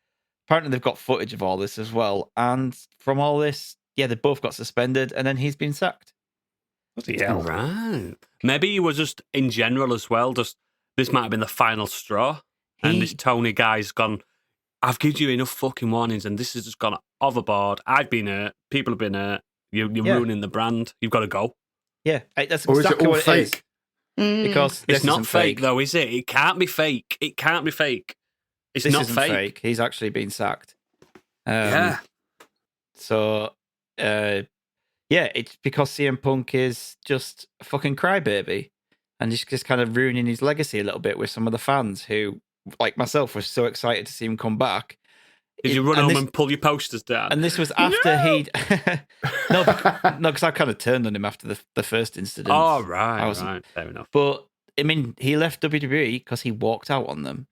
Apparently they've got footage of all this as well, and from all this, yeah, they both got suspended, and then he's been sacked. Yeah. Right. Maybe he was just in general as well. Just this might have been the final straw, and this Tony guy's gone. I've given you enough fucking warnings, and this has just gone overboard. I've been hurt. People have been hurt. You're ruining the brand. You've got to go. Yeah, that's Or is it exactly all what fake? it is. Because It's this not isn't fake, though, is it? It can't be fake. It can't be fake. It's This not isn't fake. He's actually been sacked. Yeah. So, it's because CM Punk is just a fucking crybaby, and he's just kind of ruining his legacy a little bit with some of the fans who, like myself, were so excited to see him come back. Did you run home and pull your posters down? And this was after he'd no, because I kind of turned on him after the first incident. Oh, right. Fair enough. But I mean, he left WWE because he walked out on them.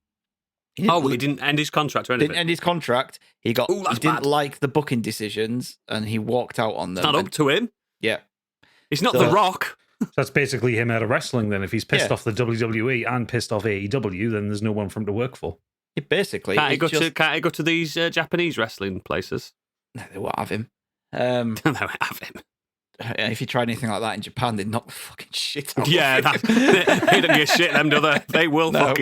He didn't end his contract or anything? Didn't end his contract. He Ooh, that's didn't bad. like the booking decisions, and he walked out on them. It's not up to him. Yeah. It's not So- The Rock. So that's basically him out of wrestling then. If he's pissed Yeah. off the WWE and pissed off AEW, then there's no one for him to work for. It basically, Can't he it's go to these Japanese wrestling places? No, they won't have him. They won't have him. If you try anything like that in Japan, they'd knock the fucking shit out. Yeah, of him. they don't give a shit, them, do they? They will No.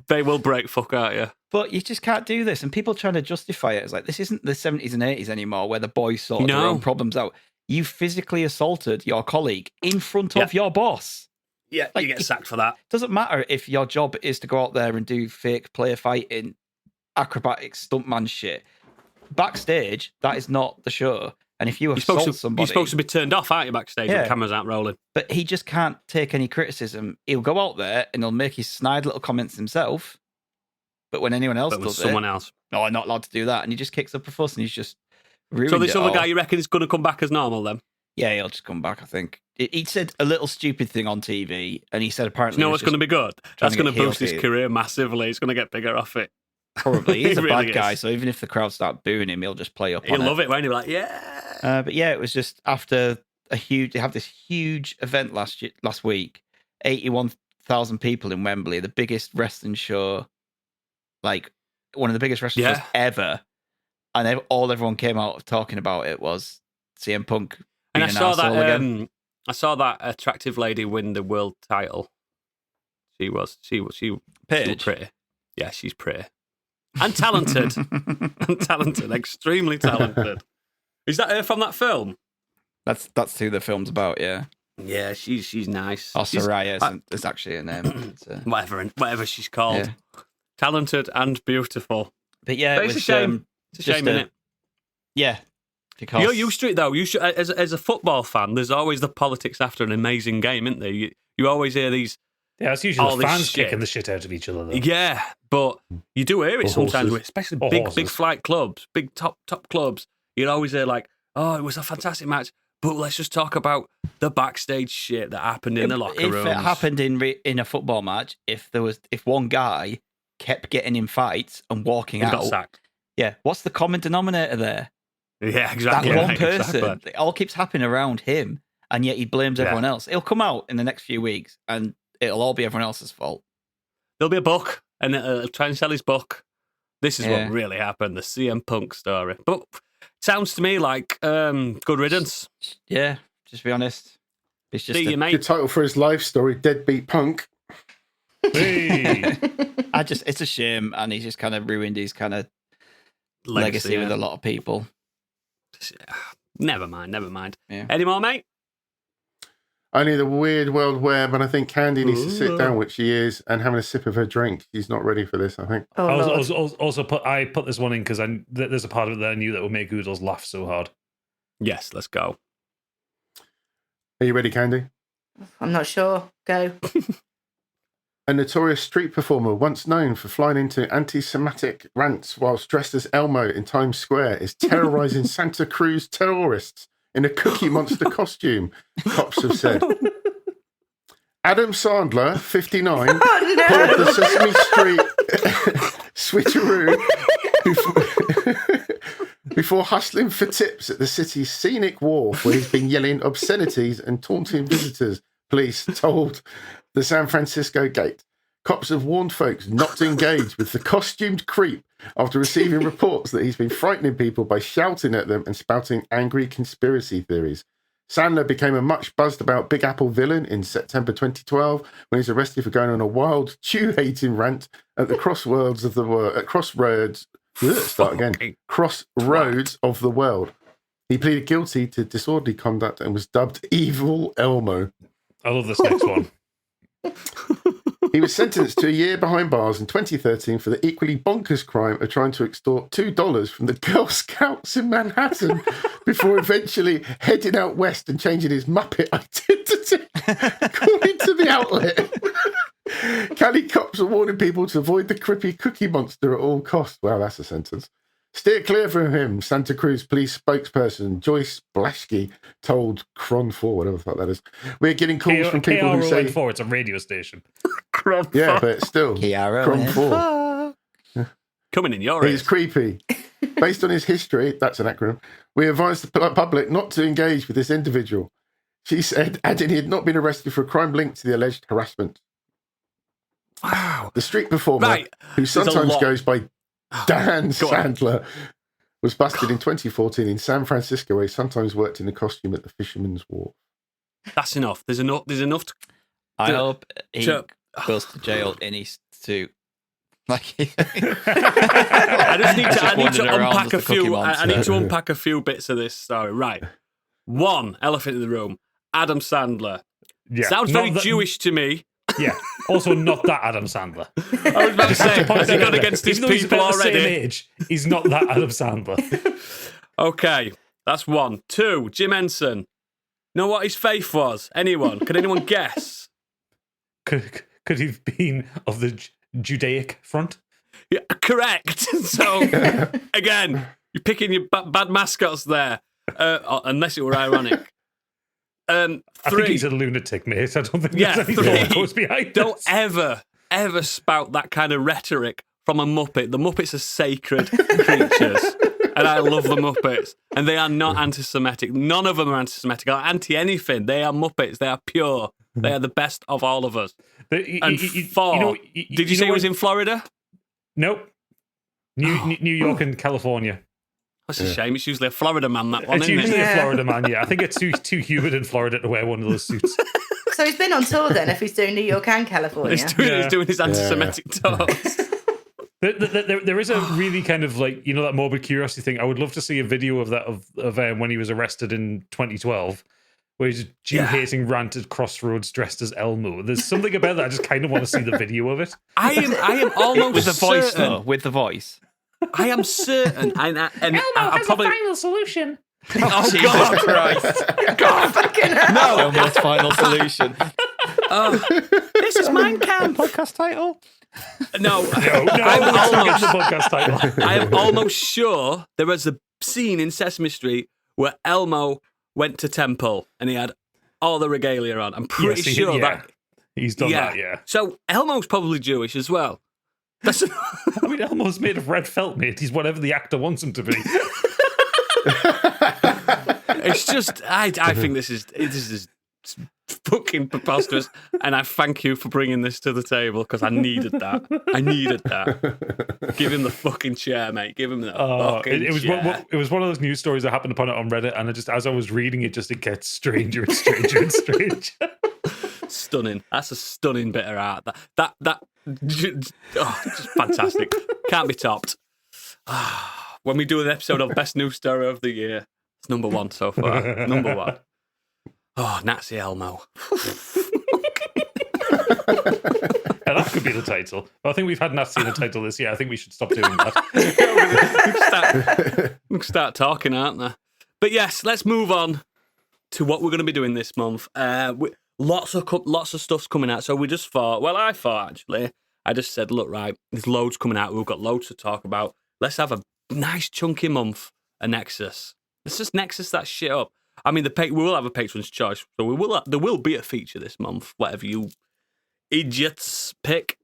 they will break fuck out you. But you just can't do this, and people trying to justify it. It's like this isn't the 70s and 80s anymore, where the boys sort their own problems out. You physically assaulted your colleague in front of your boss. Yeah, Like, you get sacked for that. Doesn't matter if your job is to go out there and do fake player fighting, acrobatic stuntman shit. Backstage, that is not the show. And if you assault somebody, You're supposed to be turned off, aren't you, backstage when Yeah. cameras aren't rolling? but he just can't take any criticism. He'll go out there and he'll make his snide little comments himself. But when anyone else But with does someone it, else. no, I'm not allowed to do that. And he just kicks up a fuss and he's just ruined So this it other all. guy, you reckon, is going to come back as normal then? Yeah, he'll just come back, I think. He said a little stupid thing on TV, and he said apparently... You know what's going to be good? That's to going get to boost heel his heat. career massively. He's going to get bigger off it. Probably. He's He a really bad guy, is. so even if the crowd start booing him, he'll just play up He'll on love it, won't he? Be like, yeah. But yeah, it was just after they have this huge event last week, 81,000 people in Wembley, the biggest wrestling show, like one of the biggest wrestling shows ever. And everyone came out talking about it was CM Punk. And I being an saw arsehole that again. I saw that attractive lady win the world title. She was Paige. pretty. Yeah, she's pretty. And talented. Extremely talented. Is that her from that film? That's who the film's about, yeah. Yeah, she's nice. Or She's- Soraya is actually her name. It's, whatever she's called. Yeah. Talented and beautiful. But yeah, But it it's was a shame. It's a just shame, isn't it? Yeah. Because You're used to it though. You should, as a football fan, there's always the politics after an amazing game, isn't there? You always hear these. Yeah, it's usually All the this fans shit. kicking the shit out of each other, though. Yeah, but you do hear it Or sometimes, horses. especially Or big horses. flight clubs, big top clubs. You'd always hear like, "Oh, it was a fantastic match," but let's just talk about the backstage shit that happened in the locker if rooms. it happened in a football match, if one guy kept getting in fights and walking He got out, sacked. yeah, what's the common denominator there? Yeah, exactly. That one right, person. exactly. It all keeps happening around him, and yet he blames Yeah. everyone else. He'll come out in the next few weeks, and it'll all be everyone else's fault. There'll be a book, and try and sell his book. This is Yeah. what really happened, the CM Punk story. But sounds to me like good riddance. Yeah, just be honest. It's just See you, Good mate. title for his life story, Deadbeat Punk. Hey. it's a shame, and he's just kind of ruined his kind of legacy with a lot of people. Never mind. Yeah. Any more, mate? Only the weird world where, but I think Candy needs to sit down, which she is, and having a sip of her drink. She's not ready for this, I think. Oh, I Lord. was also put this one in because there's a part of it that I knew that would make Goodles laugh so hard. Yes, let's go. Are you ready, Candy? I'm not sure. Go. A notorious street performer, once known for flying into anti-Semitic rants whilst dressed as Elmo in Times Square, is terrorizing Santa Cruz terrorists in a Cookie Monster costume, cops have said. Adam Sandler, 59, Oh, pulled no. the Sesame Street switcheroo before hustling for tips at the city's scenic wharf, where he's been yelling obscenities and taunting visitors, police told the San Francisco Gate. Cops have warned folks not to engage with the costumed creep after receiving reports that he's been frightening people by shouting at them and spouting angry conspiracy theories. Sandler became a much buzzed about Big Apple villain in September 2012 when he was arrested for going on a wild Jew-hating rant at the crossroads of the world. Crossroads of the world. He pleaded guilty to disorderly conduct and was dubbed Evil Elmo. I love this next one. He was sentenced to a year behind bars in 2013 for the equally bonkers crime of trying to extort $2 from the Girl Scouts in Manhattan before eventually heading out west and changing his Muppet identity, according to the outlet. Cali cops are warning people to avoid the creepy Cookie Monster at all costs. Wow, that's a sentence. Steer clear from him, Santa Cruz police spokesperson Joyce Blaschke told Cron 4, whatever the fuck that is. We're getting calls from people who say... KRON4, it's a radio station. Yeah, but still, Cron 4. Coming in your He's ears. creepy. Based on his history, that's an acronym, we advised the public not to engage with this individual. She said, adding he had not been arrested for a crime linked to the alleged harassment. Wow. The street performer, Right. who There's a sometimes lot. goes by Dan Go on. Sandler, was busted in 2014 in San Francisco, where he sometimes worked in the costume at the Fisherman's Wharf. That's enough. There's enough to... I Sure. hope he Sure. goes to jail in his suit. Like, I just need to, I need to wandered around unpack as a the Cookie few. I Monster. need to unpack a few bits of this story. Right. One, elephant in the room. Adam Sandler. Yeah. Sounds Not very that- Jewish to me. Yeah. Also, not that Adam Sandler. I was about to say, Point has he that gone out against there. his Even though he's people about the same already? age, he's not that Adam Sandler. Okay, that's one. Two, Jim Henson. Know what his faith was? Anyone? Can anyone guess? Could he have been of the Judaic front? Yeah, correct. So, again, you're picking your bad mascots there, unless it were ironic. I think Three, he's a lunatic, mate. I don't think Yeah, there's anything that three. goes behind don't this. ever spout that kind of rhetoric from a Muppet. The Muppets are sacred creatures, and I love the Muppets, and they are not anti-Semitic. None of them are anti-Semitic or anti-anything. They are Muppets. They are pure. They are the best of all of us. And four, did you say he was in Florida? Nope. New York and California. That's a shame. It's usually a Florida man, that one, It's isn't usually it? a Florida man, yeah. I think it's too humid in Florida to wear one of those suits. So he's been on tour then if he's doing New York and California. He's doing his anti-Semitic tours. There is a really kind of like, that morbid curiosity thing. I would love to see a video of that of when he was arrested in 2012, where he's Jew-hating rant at Crossroads dressed as Elmo. There's something about that. I just kind of want to see the video of it. I am almost with the voice, certain. though. With the voice. I am certain. And I probably. final solution. Oh Jesus God! Christ. God! Fucking hell. No! Elmo's final solution. This is Mein Kampf. Podcast title? No, No, I'm let's not get almost. the podcast title. I am almost sure there was a scene in Sesame Street where Elmo went to temple and he had all the regalia on. I'm pretty Yes, sure yeah. that. He's done that, yeah. So Elmo's probably Jewish as well. That's I mean, Elmo's made of red felt, mate. He's whatever the actor wants him to be. it's just I think this is fucking preposterous. And I thank you for bringing this to the table because I needed that. Give him the fucking chair, mate. Give him the fucking it was chair. it was one of those news stories that happened upon it on Reddit, and as I was reading it, it gets stranger and stranger and stranger. Stunning. That's a stunning bit of art. That just fantastic. Can't be topped. When we do an episode of Best News Story of the Year, it's number one so far. Number one. Oh, Nazi Elmo. Yeah, that could be the title. I think we've had Nazi in the title this year. I think we should stop doing that. We can start talking, aren't they? But yes, let's move on to what we're going to be doing this month. Lots of stuff's coming out. So we just thought, I just said, look, right, there's loads coming out. We've got loads to talk about. Let's have a nice chunky month of Nexus. Let's just Nexus that shit up. I mean, we will have a patron's choice, so there will be a feature this month, whatever you idiots pick.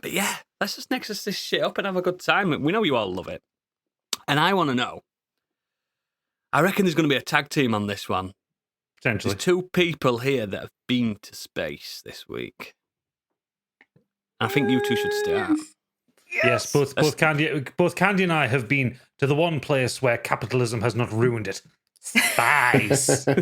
But yeah, let's just Nexus this shit up and have a good time. We know you all love it. And I want to know, I reckon there's going to be a tag team on this one. Potentially. There's two people here that have been to space this week. I think you two should start. Yes, both Candy and I have been to the one place where capitalism has not ruined it. Spice. Do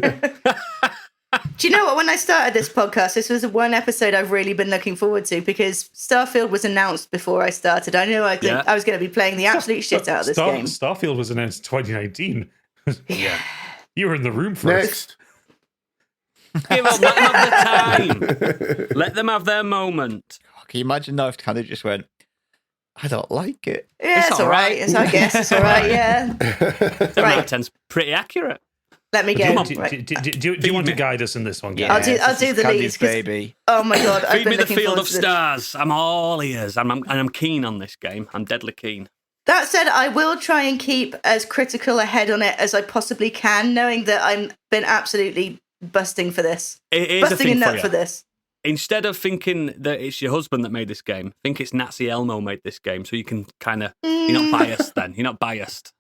you know what? When I started this podcast, this was one episode I've really been looking forward to because Starfield was announced before I started. I knew I was going to be playing the absolute shit out of this game. Starfield was announced in 2019. Yeah. You were in the room for Next. Give them, let them have their time. Let them have their moment. Can you imagine though if Candy just went, I don't like it. Yeah, it's all right. I guess it's all right, yeah. 7 out of 10's pretty accurate. Let me go. Do you want to guide us in this one, Yeah, Gary? I'll do the leads. Baby. Oh my God. I've Feed been me the looking field forward of to this. stars. I'm all ears. I'm keen on this game. I'm deadly keen. That said, I will try and keep as critical a head on it as I possibly can, knowing that I've been absolutely busting for this. It is a busting a thing nut for for you. this. Instead of thinking that it's your husband that made this game, think it's Nazi Elmo made this game, so you can kind of you're not biased. Then you're not biased.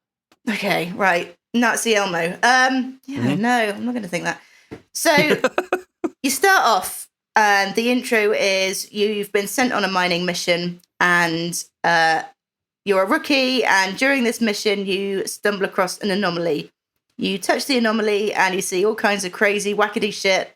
Okay, right. Nazi Elmo. No, I'm not going to think that. So you start off, and the intro is you've been sent on a mining mission, and you're a rookie. And during this mission, you stumble across an anomaly. You touch the anomaly, and you see all kinds of crazy, wackety shit.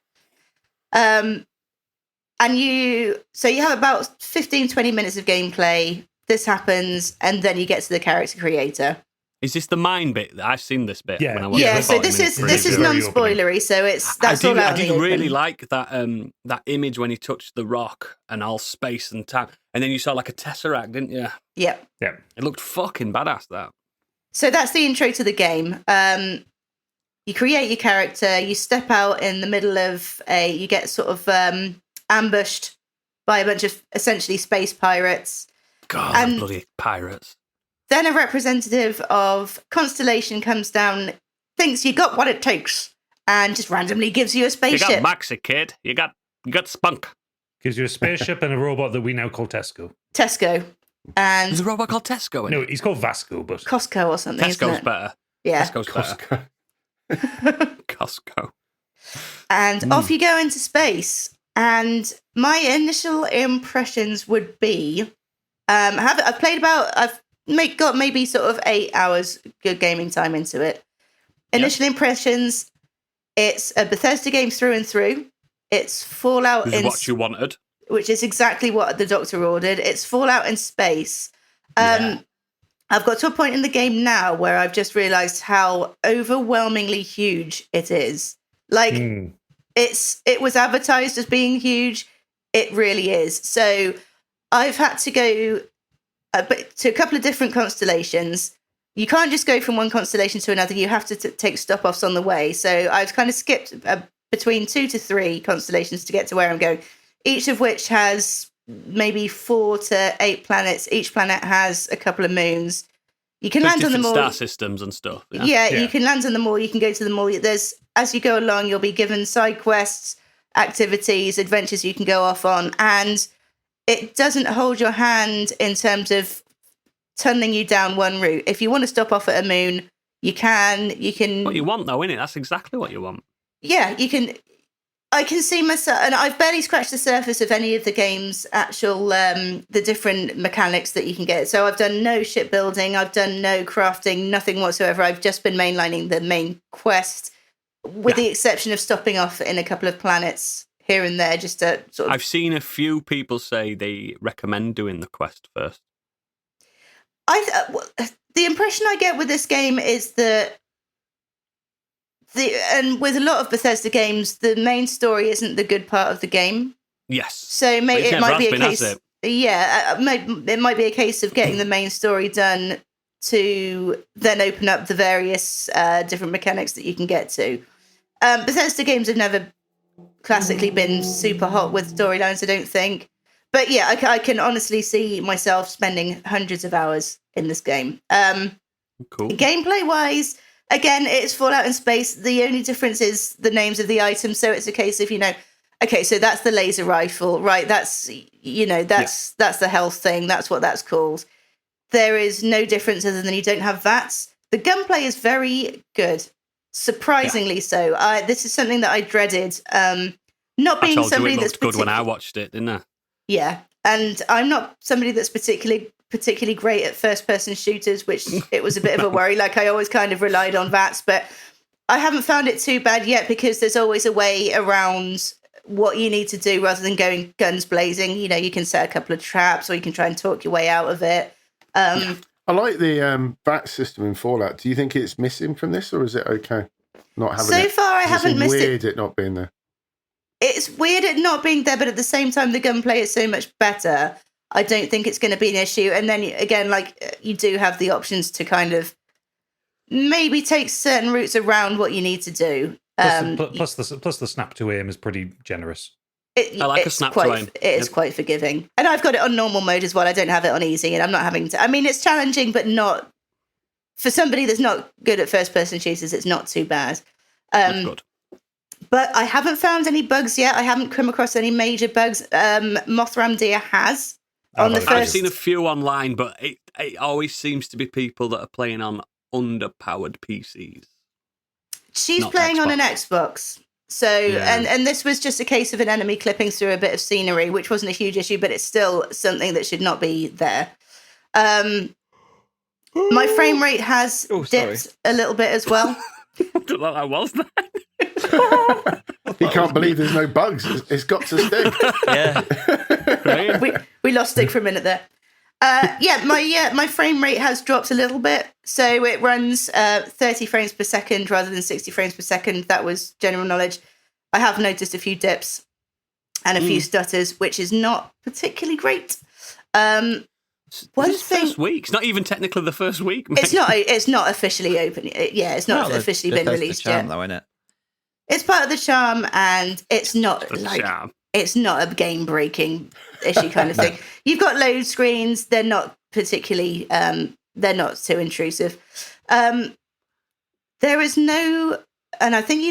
And you have about 15, 20 minutes of gameplay. This happens, and then you get to the character creator. Is this the mine bit? I've seen this bit. Yeah. When I watched Yeah, the so 40 this minutes is preview. non-spoilery, so that's all out I in the did really open. like that image when he touched the rock and all space and time, and then you saw like a tesseract, didn't you? Yep. Yeah. It looked fucking badass. That. So that's the intro to the game. You create your character. You step out in the middle of you get sort of ambushed by a bunch of essentially space pirates. God, And- bloody pirates. Then a representative of Constellation comes down, thinks you got what it takes, and just randomly gives you a You spaceship. got Maxi, kid. You got spunk. Gives you a spaceship and a robot that we now call Tesco. Tesco. And There's a robot called Tesco in No, it. he's called Vasco, but Costco or something, isn't Tesco's it? better. Yeah. Tesco's better. Costco. Costco. And off you go into space. And my initial impressions would be, I've got maybe sort of 8 hours good gaming time into it. Initial impressions, it's a Bethesda game through and through. It's Fallout This is what you wanted. which is exactly what the doctor ordered. It's Fallout in space. I've got to a point in the game now where I've just realised how overwhelmingly huge it is. Like, it was advertised as being huge. It really is. So I've had to go to a couple of different constellations. You can't just go from one constellation to another. You have to take stop-offs on the way. So I've kind of skipped between 2 to 3 constellations to get to where I'm going, each of which has maybe 4 to 8 planets. Each planet has a couple of moons. You can land on them all. Star systems and stuff. Yeah, you can land on them all. You can go to them all. There's, as you go along, you'll be given side quests, activities, adventures you can go off on, and it doesn't hold your hand in terms of tunneling you down one route. If you want to stop off at a moon, you can. What you want, though, innit? That's exactly what you want. Yeah, you can. I can see myself, and I've barely scratched the surface of any of the game's actual, the different mechanics that you can get. So I've done no shipbuilding, I've done no crafting, nothing whatsoever. I've just been mainlining the main quest, with the exception of stopping off in a couple of planets here and there, just to sort of... I've seen a few people say they recommend doing the quest first. The impression I get with this game is that and with a lot of Bethesda games, the main story isn't the good part of the game. Yes. So it never might be has a been, case. has it? Yeah, it might be a case of getting the main story done to then open up the various different mechanics that you can get to. Bethesda games have never classically been super hot with storylines, I don't think. But yeah, I can honestly see myself spending hundreds of hours in this game. Cool. Gameplay-wise, again, it's Fallout in space. The only difference is the names of the items. So it's a case of, okay, so that's the laser rifle, right? That's, that's the health thing. That's what that's called. There is no difference other than you don't have VATS. The gunplay is very good, surprisingly so. This is something that I dreaded. Not being somebody that's good when I watched it, didn't I? Yeah, and I'm not somebody that's particularly great at first-person shooters, which it was a bit of a worry. Like, I always kind of relied on VATS, but I haven't found it too bad yet because there's always a way around what you need to do rather than going guns blazing. You can set a couple of traps or you can try and talk your way out of it. I like the VATS system in Fallout. Do you think it's missing from this, or is it okay not having it? So far, I haven't missed it. It's weird it not being there. It's weird it not being there, but at the same time, the gunplay is so much better. I don't think it's going to be an issue. And then again, you do have the options to kind of maybe take certain routes around what you need to do. Plus the snap to aim is pretty generous. I like a snap to aim. It is quite forgiving. And I've got it on normal mode as well. I don't have it on easy, and I'm not having to... I mean, it's challenging, but not... For somebody that's not good at first-person shooters, it's not too bad. That's good. But I haven't found any bugs yet. I haven't come across any major bugs. Mothram Deer has. I've seen a few online, but it always seems to be people that are playing on underpowered PCs. She's playing on an Xbox. So, and this was just a case of an enemy clipping through a bit of scenery, which wasn't a huge issue, but it's still something that should not be there. My frame rate has dipped a little bit as well. I was that. He can't believe there's no bugs. It's got to stick. Yeah. we lost Stig for a minute there. My frame rate has dropped a little bit. So it runs 30 frames per second rather than 60 frames per second. That was general knowledge. I have noticed a few dips and a few stutters, which is not particularly great. First week. It's not even technically the first week. Mate. It's not officially open. It's not officially been released charm, yet. though, isn't it? It's part of the charm, and it's not charm. It's not a game-breaking issue kind of thing. You've got load screens. They're not particularly. They're not too intrusive. There is no, and I think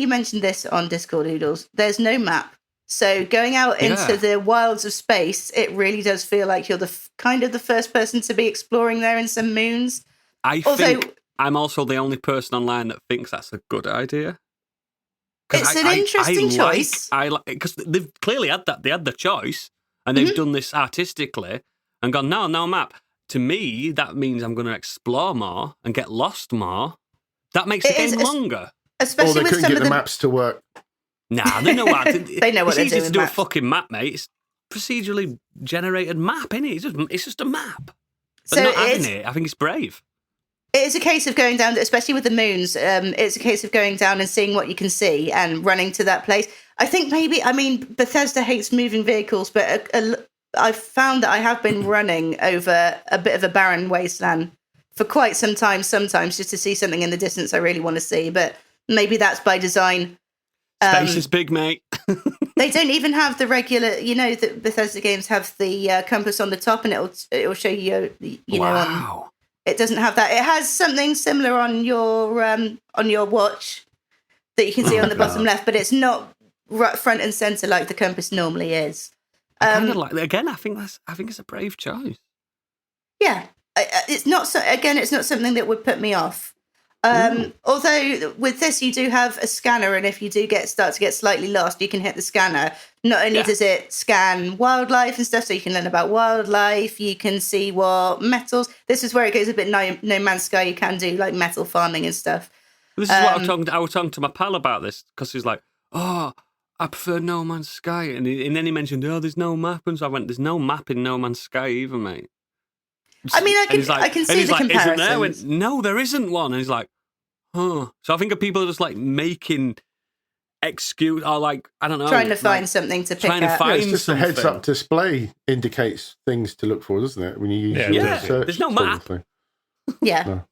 you mentioned this on Discord, Oodles. There's no map. So going out into the wilds of space, it really does feel like you're the kind of the first person to be exploring there in some moons. I think I'm also the only person online that thinks that's a good idea. It's an interesting choice. Because they've clearly had that. They had the choice, and they've done this artistically and gone, no map. To me, that means I'm going to explore more and get lost more. That makes the game longer. Especially or they with couldn't some get of the maps to work. Nah, they know what. They know what they're doing. It's easy to do maps. a fucking map, mate. It's procedurally generated map, isn't it? It's just a map. But So not having it, I think it's brave. It is a case of going down, especially with the moons. It's a case of going down and seeing what you can see and running to that place. I think Bethesda hates moving vehicles, but I've found that I have been running over a bit of a barren wasteland for quite some time, sometimes just to see something in the distance I really want to see. But maybe that's by design. Space is big, mate. They don't even have the regular, the Bethesda games have the compass on the top, and it'll show you, Wow. It doesn't have that. It has something similar on your watch that you can see on the bottom left, but it's not right front and center like the compass normally is. I kind of like again. I think it's a brave choice. Yeah, it's not. It's not something that would put me off. Although with this you do have a scanner, and if you do start to get slightly lost, you can hit the scanner. Not only does it scan wildlife and stuff, so you can learn about wildlife, you can see what metals. This is where it goes a bit No Man's Sky. You can do like metal farming and stuff. This is what I was talking to my pal about this, because he's like, oh, I prefer No Man's Sky. And then he mentioned, oh, there's no map. And so I went, there's no map in No Man's Sky either, mate. I mean, I can see the comparison. Isn't there? I went, no, there isn't one. And he's like, huh. So I think people are just like making excuse, or like, I don't know. Trying to find something to pick up. It's just a heads up display indicates things to look for, doesn't it? When you use your search. There's no map. Yeah. No.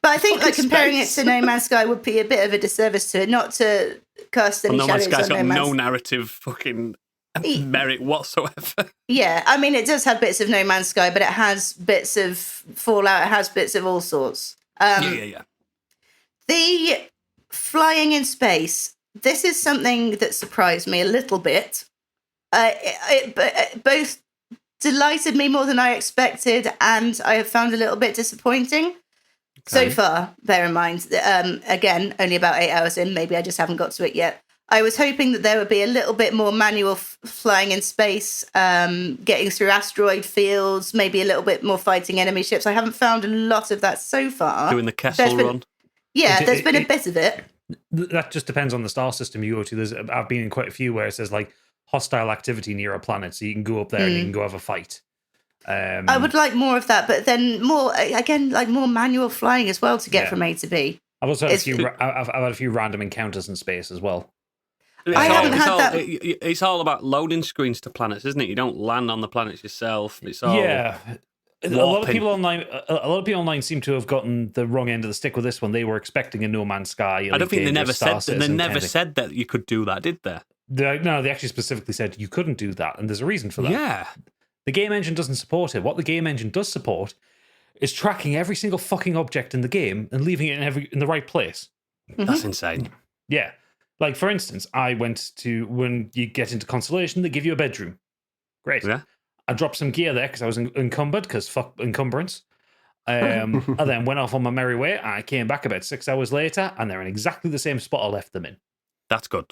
But I think like comparing it to No Man's Sky would be a bit of a disservice to it, not to cast any shadows on No Man's Sky. No Man's Sky's got no narrative fucking merit whatsoever. Yeah, I mean, it does have bits of No Man's Sky, but it has bits of Fallout, it has bits of all sorts. Yeah. The flying in space, this is something that surprised me a little bit. It both delighted me more than I expected, and I have found a little bit disappointing. So far, bear in mind, again, only about 8 hours in, maybe I just haven't got to it yet. I was hoping that there would be a little bit more manual flying in space, getting through asteroid fields, maybe a little bit more fighting enemy ships. I haven't found a lot of that so far. Doing the Kessel run. Yeah, there's been a bit of it. That just depends on the star system you go to. I've been in quite a few where it says like hostile activity near a planet, so you can go up there and you can go have a fight. I would like more of that, but then more manual flying as well to get from A to B. I've also had I've had a few random encounters in space as well. It's all about loading screens to planets, isn't it? You don't land on the planets yourself. It's all A lot of people online seem to have gotten the wrong end of the stick with this one. They were expecting a No Man's Sky. I don't think they never said that you could do that, did they? No, they actually specifically said you couldn't do that, and there's a reason for that. Yeah. The game engine doesn't support it. What the game engine does support is tracking every single fucking object in the game and leaving it in the right place. That's insane. Yeah. Like, for instance, I went to, when you get into Constellation, they give you a bedroom. Great. Yeah. I dropped some gear there because I was encumbered, because fuck encumbrance. I then went off on my merry way. I came back about 6 hours later, and they're in exactly the same spot I left them in. That's good.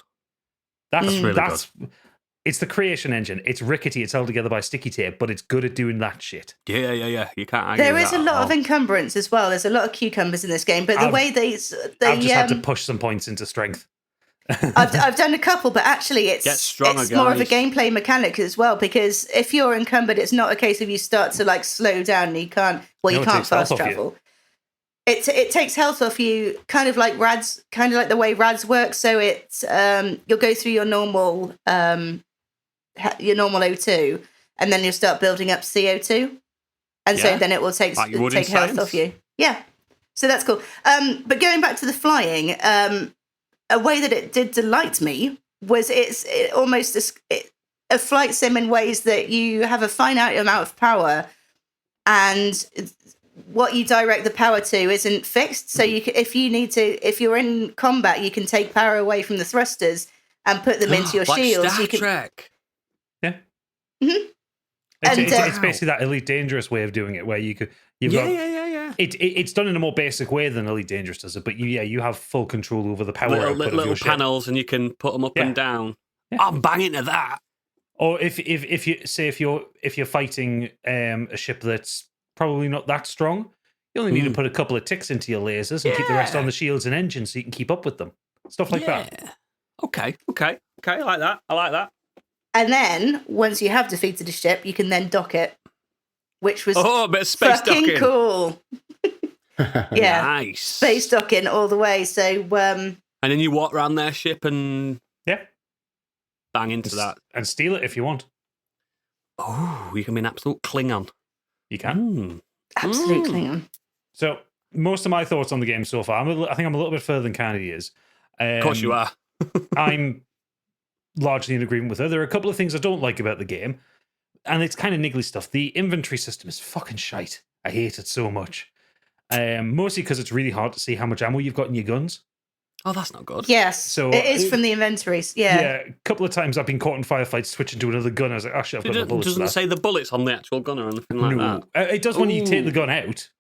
That's really good. It's the creation engine. It's rickety. It's held together by sticky tape, but it's good at doing that shit. Yeah. You can't argue There with is that a lot at of all. encumbrance as well. There's a lot of cucumbers in this game, but the way they I've just had to push some points into strength. I've done a couple, but actually it's stronger, more of a guys. gameplay mechanic as well, because if you're encumbered, it's not a case of you start to like slow down and you can't fast travel. It takes health off you, kind of like the way RADs work. So it's you'll go through your normal O2, and then you'll start building up CO2, and so then it will take health off you. Yeah, so that's cool. But going back to the flying, a way that it did delight me was it's almost a flight sim in ways that you have a finite amount of power, and what you direct the power to isn't fixed. So you can, if you're in combat, you can take power away from the thrusters and put them into your like shields. Star Trek. Yeah. Mm-hmm. It's basically that Elite Dangerous way of doing it, where you've got. It's done in a more basic way than Elite Dangerous does it, but you have full control over the power output of your ship. Panels, and you can put them up and down. Yeah. I'm banging to that. Or if you're fighting a ship that's probably not that strong, you only need to put a couple of ticks into your lasers and keep the rest on the shields and engines so you can keep up with them. Stuff like that. Okay. I like that. And then once you have defeated a ship, you can then dock it, which was a bit of space fucking docking. Cool. Yeah, nice. Space docking all the way. So, and then you walk around their ship and bang into that and steal it if you want. Oh, you can be an absolute Klingon. You can. Absolute Klingon. So, most of my thoughts on the game so far, I think I'm a little bit further than Kennedy is. Of course you are. I'm largely in agreement with her. There are a couple of things I don't like about the game, and it's kind of niggly stuff. The inventory system is fucking shite. I hate it so much. Mostly because it's really hard to see how much ammo you've got in your guns. Oh, that's not good. Yes, so it is from the inventories. Yeah, a couple of times I've been caught in firefights switching to another gun. I was like, actually, I've got the bullets. It doesn't say the bullets on the actual gun or anything like that. It does when you take the gun out,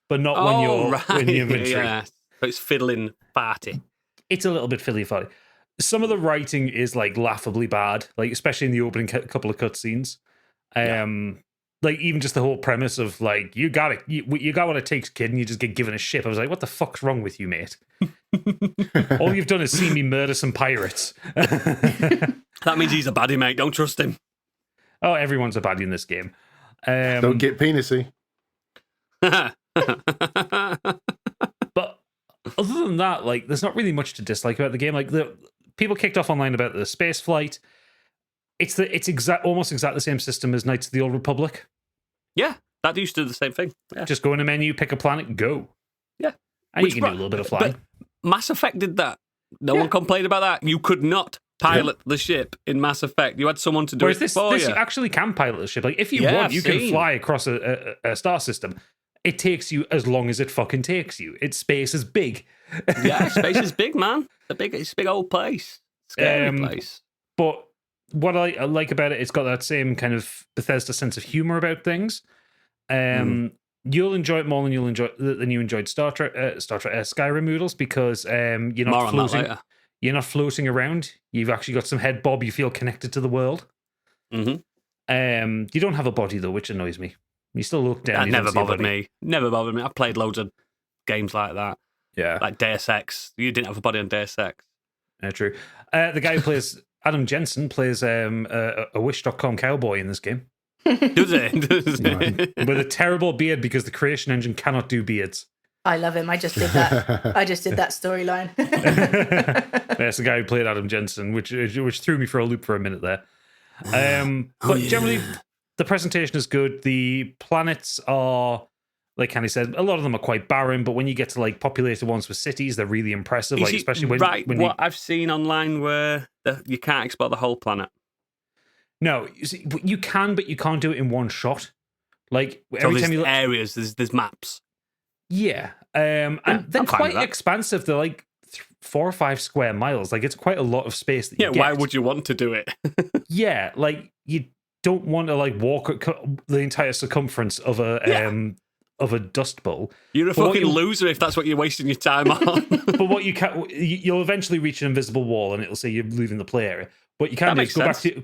but not when you're in the inventory. Yeah. So it's fiddling farty. It's a little bit filly-farty. Some of the writing is like laughably bad, like especially in the opening couple of cutscenes. Like even just the whole premise of like you got what it takes, kid, and you just get given a ship. I was like, what the fuck's wrong with you, mate? All you've done is see me murder some pirates. That means he's a baddie, mate. Don't trust him. Oh, everyone's a baddie in this game. Don't get penisy. But other than that, like, there's not really much to dislike about the game. Like, the people kicked off online about the space flight. It's almost exactly the same system as Knights of the Old Republic. Yeah, that used to do the same thing. Yeah. Just go in a menu, pick a planet, go. Yeah. And you can do a little bit of flying. But Mass Effect did that. No one complained about that. You could not pilot the ship in Mass Effect. You had someone to do Whereas it this, for you you. actually can pilot the ship. Like, if you want, you can fly across a star system. It takes you as long as it fucking takes you. Space is big. Yeah, space is big, man. It's a big old place. Scary place. But what I like about it, it's got that same kind of Bethesda sense of humor about things. You'll enjoy it more than you enjoyed Star Trek Skyrim Moodles, because you're not floating. You're not floating around. You've actually got some head bob. You feel connected to the world. Mm-hmm. You don't have a body though, which annoys me. You still look down. That never bothered me. Never bothered me. I've played loads of games like that. Yeah, like Deus Ex. You didn't have a body on Deus Ex. Yeah, true. The guy who plays Adam Jensen plays a Wish.com cowboy in this game. Does it? With a terrible beard, because the creation engine cannot do beards. I love him. I just did that. I just did that storyline. That's the guy who played Adam Jensen, which threw me for a loop for a minute there. But generally, the presentation is good. The planets are, like Candy said, a lot of them are quite barren, but when you get to like populated ones with cities, they're really impressive. Like, especially when what I've seen online where you can't explore the whole planet. No, you can, but you can't do it in one shot. Like so every time you look, areas, there's maps. Yeah, and they're quite expansive. They're like 4 or 5 square miles. Like, it's quite a lot of space that you get. Why would you want to do it? Yeah, like you don't want to like walk the entire circumference of a dust bowl. You're a fucking loser if that's what you're wasting your time on. But what you'll eventually reach an invisible wall, and it'll say you're leaving the play area. What you can do is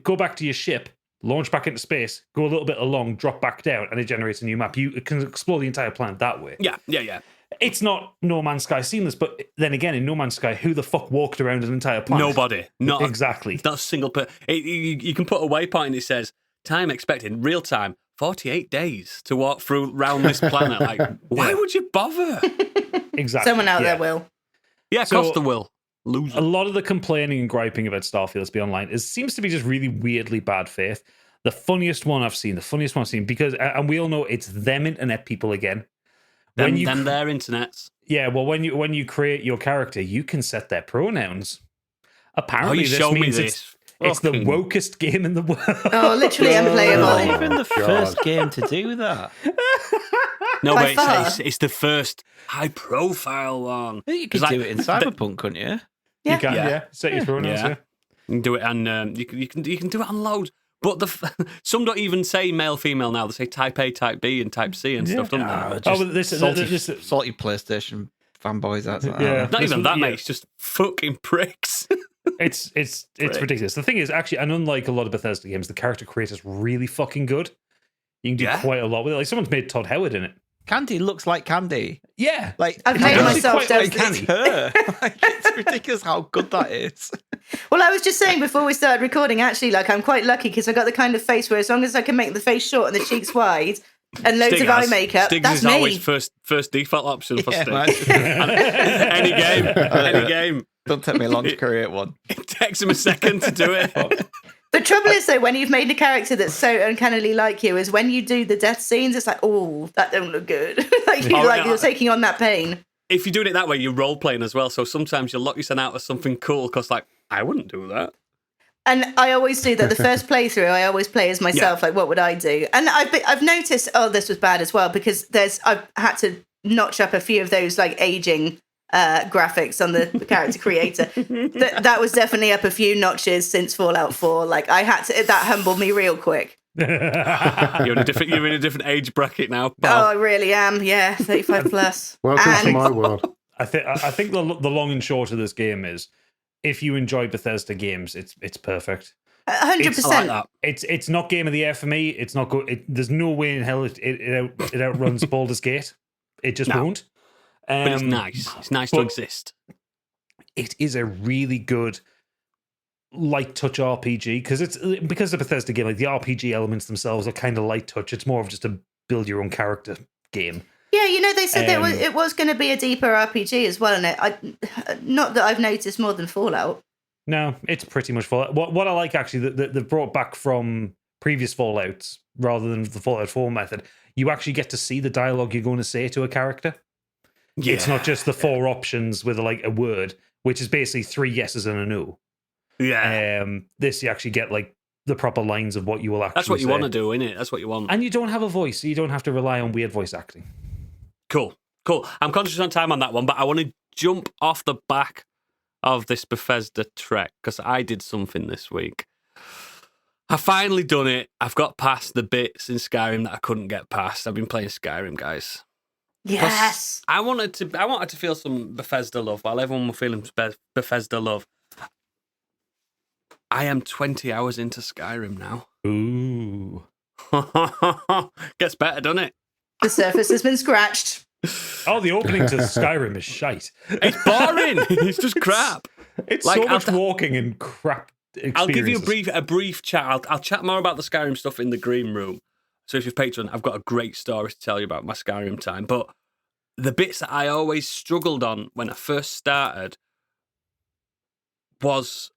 go back to your ship, launch back into space, go a little bit along, drop back down, and it generates a new map. You can explore the entire planet that way. Yeah. It's not No Man's Sky seamless, but then again, in No Man's Sky, who the fuck walked around an entire planet? Nobody. Not exactly. Not a single person. You can put a waypoint and it says, time expected, real time, 48 days to walk around this planet. Like, why would you bother? Exactly. Someone out there will. Yeah, Costa will. Loser. A lot of the complaining and griping about Starfield, let's be online, seems to be just really weirdly bad faith. The funniest one I've seen, because, and we all know it's them internet people again. Them their internets. Yeah, well, when you create your character, you can set their pronouns. Apparently, this means it's the wokest game in the world. Oh, literally unplayable. Not even the first game to do that. No, but it's the first high-profile one. You could do it in Cyberpunk, couldn't you? Yeah. You can, set your pronouns. Yeah. You can do it, and you can do it on loads. But some don't even say male, female now. They say Type A, Type B, and Type C and stuff, don't they? Salty PlayStation fanboys. That's not even that, mate. It's just fucking pricks. It's ridiculous. The thing is, actually, and unlike a lot of Bethesda games, the character creator's really fucking good. You can do quite a lot with it. Like, someone's made Todd Howard in it. Candy looks like Candy. Yeah. Like, I've made myself like Candy. Like, it's ridiculous how good that is. Well, I was just saying before we started recording, actually, like, I'm quite lucky because I got the kind of face where as long as I can make the face short and the cheeks wide and loads of eye makeup, Stiggs that's is me. Always first default option for Stiggs. Any game. Don't take me long to create one. It takes him a second to do it. The trouble is, though, when you've made a character that's so uncannily like you, is when you do the death scenes, it's like, oh, that don't look good. You're taking on that pain. If you're doing it that way, you're role playing as well. So sometimes you lock yourself out of something cool because, like, I wouldn't do that. And I always do that. The first playthrough, I always play as myself. Like, what would I do? And I've noticed, this was bad as well because I've had to notch up a few of those like aging graphics on the character creator. That was definitely up a few notches since Fallout 4. Like, I had to. That humbled me real quick. You're in a different age bracket now, pal. Oh, I really am. Yeah, 35 plus. Welcome to my world. I think the long and short of this game is, if you enjoy Bethesda games, it's perfect. 100%. I like that. It's not game of the year for me. It's not good. There's no way in hell it outruns Baldur's Gate. It just won't. But it's nice. It's nice to exist. It is a really good light touch RPG because the Bethesda game, like the RPG elements themselves are kind of light touch. It's more of just a build your own character game. Yeah, they said it was going to be a deeper RPG as well, and not that I've noticed more than Fallout. No, it's pretty much Fallout. What I like actually that they've brought back from previous Fallouts rather than the Fallout 4 method, you actually get to see the dialogue you're going to say to a character. Yeah, it's not just the 4 options with like a word, which is basically 3 yeses and a no. Yeah. This you actually get like the proper lines of what you will actually That's what you say. want to do, innit? That's what you want. And you don't have a voice, so you don't have to rely on weird voice acting. Cool. I'm conscious on time on that one, but I want to jump off the back of this Bethesda trek because I did something this week. I've finally done it. I've got past the bits in Skyrim that I couldn't get past. I've been playing Skyrim, guys. Yes. I wanted to feel some Bethesda love while everyone was feeling Bethesda love. I am 20 hours into Skyrim now. Ooh. Gets better, doesn't it? The surface has been scratched. Oh, the opening to Skyrim is shite. It's boring. It's just crap. It's like, so much walking and crap experiences. I'll give you a brief chat. I'll chat more about the Skyrim stuff in the green room. So if you're Patreon, I've got a great story to tell you about my Skyrim time. But the bits that I always struggled on when I first started was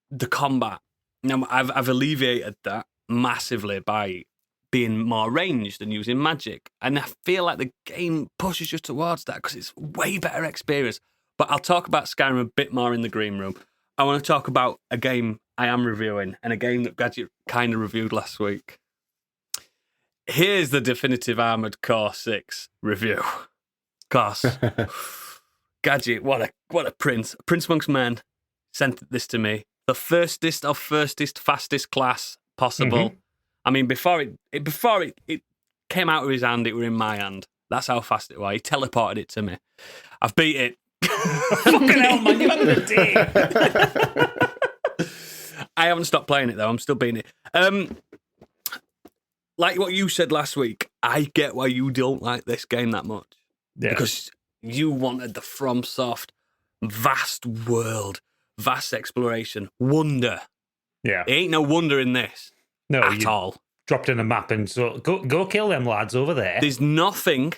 the combat. Now, I've alleviated that massively by being more ranged and using magic. And I feel like the game pushes you towards that because it's way better experience. But I'll talk about Skyrim a bit more in the green room. I want to talk about a game I am reviewing and a game that Gadget kind of reviewed last week. Here's the definitive Armored Core 6 review. Course. Gadget, what a prince. A prince amongst men sent this to me. The fastest, fastest class possible. Mm-hmm. I mean, before it came out of his hand, it were in my hand. That's how fast it was. He teleported it to me. I've beat it. Fucking hell, man, you had a day. I haven't stopped playing it, though. I'm still beating it. Like what you said last week, I get why you don't like this game that much. Yeah. Because you wanted the FromSoft vast world, vast exploration, wonder. Yeah. It ain't no wonder in this. No, at all. Dropped in a map and so go kill them lads over there. There's nothing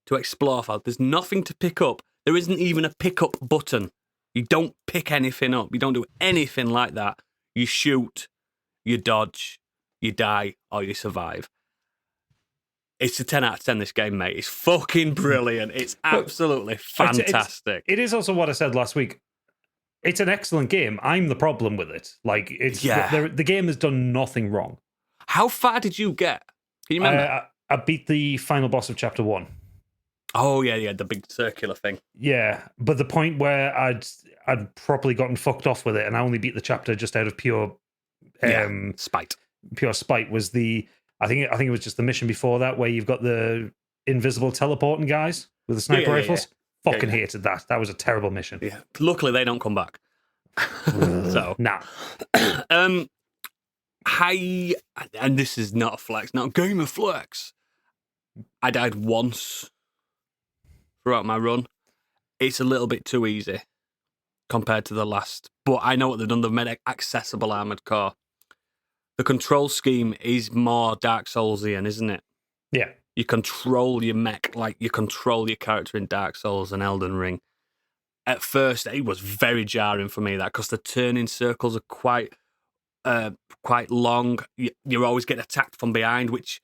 to explore for. There's nothing to pick up. There isn't even a pick up button. You don't pick anything up. You don't do anything like that. You shoot, you dodge, you die, or you survive. It's a 10 out of 10, this game, mate. It's fucking brilliant. It's absolutely fantastic. It is also what I said last week. It's an excellent game. I'm the problem with it. Like, the game has done nothing wrong. How far did you get? Can you remember? I beat the final boss of Chapter 1. Oh, yeah, the big circular thing. Yeah, but the point where I'd properly gotten fucked off with it, and I only beat the chapter just out of pure spite. Pure spite was I think it was just the mission before that where you've got the invisible teleporting guys with the sniper rifles. Yeah. Fucking hated that. That was a terrible mission. Yeah. Luckily, they don't come back. So nah. And this is not a flex, not a game of flex. I died once throughout my run. It's a little bit too easy compared to the last, but I know what they've done. They've made it accessible Armored Core. The control scheme is more Dark Soulsian, isn't it? Yeah. You control your mech like you control your character in Dark Souls and Elden Ring. At first, it was very jarring for me, that because the turning circles are quite long. You always get attacked from behind, which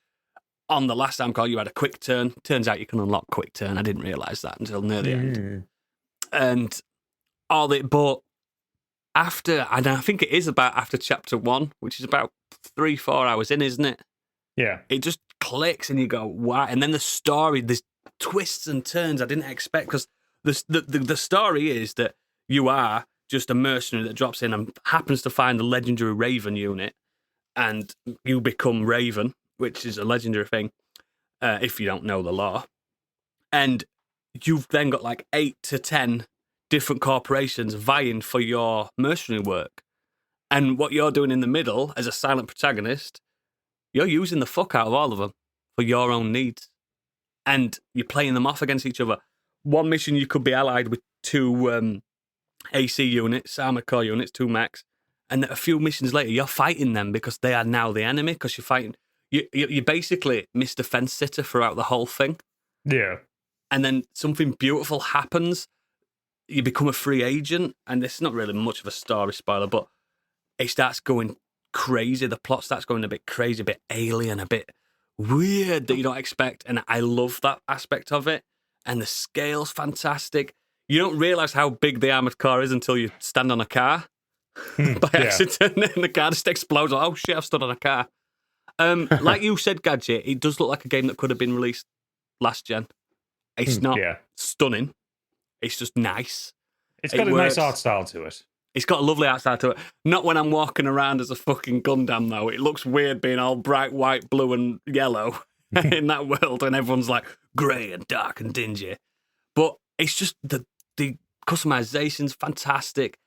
on the last time call you had a quick turn. Turns out you can unlock quick turn. I didn't realise that until near the end. And but after, and I think it is about after Chapter 1, which is about 3-4 hours in, isn't it? Yeah. It just clicks and you go, wow. And then the story, there's twists and turns I didn't expect, because the story is that you are just a mercenary that drops in and happens to find the legendary Raven unit, and you become Raven, which is a legendary thing, if you don't know the lore. And you've then got like 8 to 10 different corporations vying for your mercenary work. And what you're doing in the middle as a silent protagonist, you're using the fuck out of all of them for your own needs. And you're playing them off against each other. One mission, you could be allied with 2 AC units, armored core units, 2 mechs. And a few missions later, you're fighting them because they are now the enemy, because you're fighting. You're basically Mr. Fence Sitter throughout the whole thing. Yeah. And then something beautiful happens. You become a free agent. And it's not really much of a story spoiler, but it starts going crazy. The plot starts going a bit crazy, a bit alien, a bit weird that you don't expect. And I love that aspect of it. And the scale's fantastic. You don't realise how big the armoured car is until you stand on a car by accident, and the car just explodes. Like, oh shit, I've stood on a car. Like you said, Gadget, it does look like a game that could have been released last gen. It's not stunning. It's just nice. It's got a nice art style to it. It's got a lovely art style to it. Not when I'm walking around as a fucking Gundam, though. It looks weird being all bright white, blue, and yellow in that world, and everyone's like grey and dark and dingy. But it's just the customization's fantastic.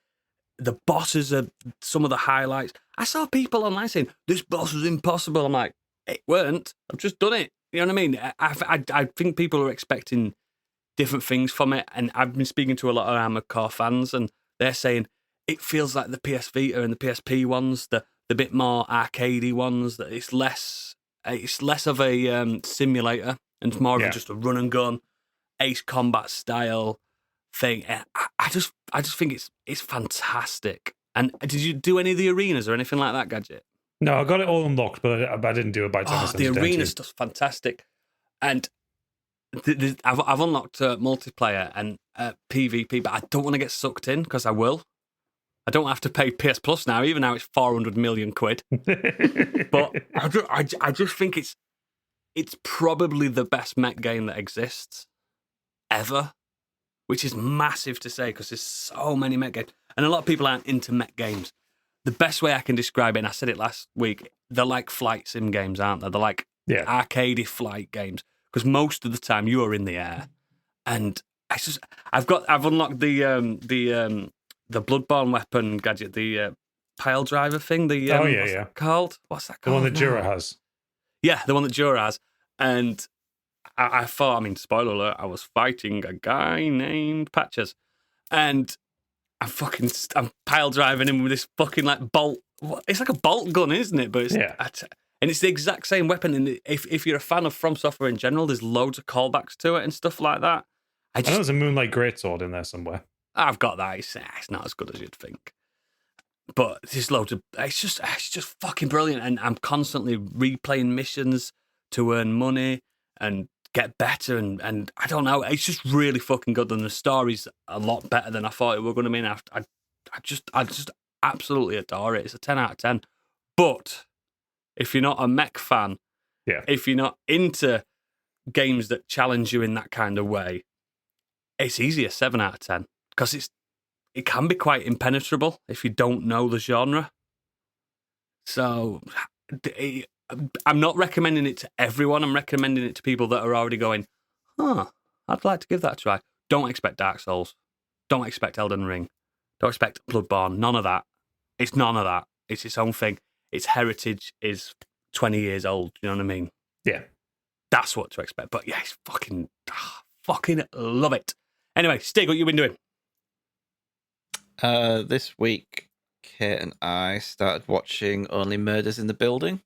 The bosses are some of the highlights. I saw people online saying, this boss is impossible. I'm like, it weren't. I've just done it. You know what I mean? I think people are expecting different things from it. And I've been speaking to a lot of Armored Core fans, and they're saying it feels like the PS Vita and the PSP ones, the bit more arcadey ones, that it's less of a simulator and it's more of just a run and gun, Ace Combat style thing. I just think it's fantastic. And did you do any of the arenas or anything like that, Gadget? No, I got it all unlocked, but I didn't do it by the time. The arena stuff's fantastic, and I've unlocked multiplayer and PvP, but I don't want to get sucked in because I will. I don't have to pay PS Plus now, even now it's 400 million quid. But I just think it's probably the best mech game that exists ever, which is massive to say because there's so many mech games. And a lot of people aren't into mech games. The best way I can describe it, and I said it last week, they're like flight sim games, aren't they? They're like arcadey flight games because most of the time you are in the air. And I've unlocked the Bloodborne weapon, Gadget, the pile driver thing. What's that called? What's that called? The one that Jura has. Yeah, the one that Jura has. And I thought, I mean, spoiler alert, I was fighting a guy named Patches. And I'm pile driving him with this fucking like bolt. It's like a bolt gun, isn't it? But and it's the exact same weapon. And if you're a fan of From Software in general, there's loads of callbacks to it and stuff like that. I know there's a Moonlight Greatsword in there somewhere. I've got that. It's not as good as you'd think. But there's loads of. It's just fucking brilliant. And I'm constantly replaying missions to earn money and get better. And I don't know. It's just really fucking good. And the story's a lot better than I thought it were going to be. I just absolutely adore it. It's a 10 out of 10. But if you're not a mech fan, if you're not into games that challenge you in that kind of way, it's easy a 7 out of 10 because it can be quite impenetrable if you don't know the genre. So I'm not recommending it to everyone. I'm recommending it to people that are already going, I'd like to give that a try. Don't expect Dark Souls. Don't expect Elden Ring. Don't expect Bloodborne. None of that. It's none of that. It's its own thing. Its heritage is 20 years old. You know what I mean? Yeah. That's what to expect. But yeah, it's fucking love it. Anyway, Stig, what you been doing? This week, Kate and I started watching Only Murders in the Building.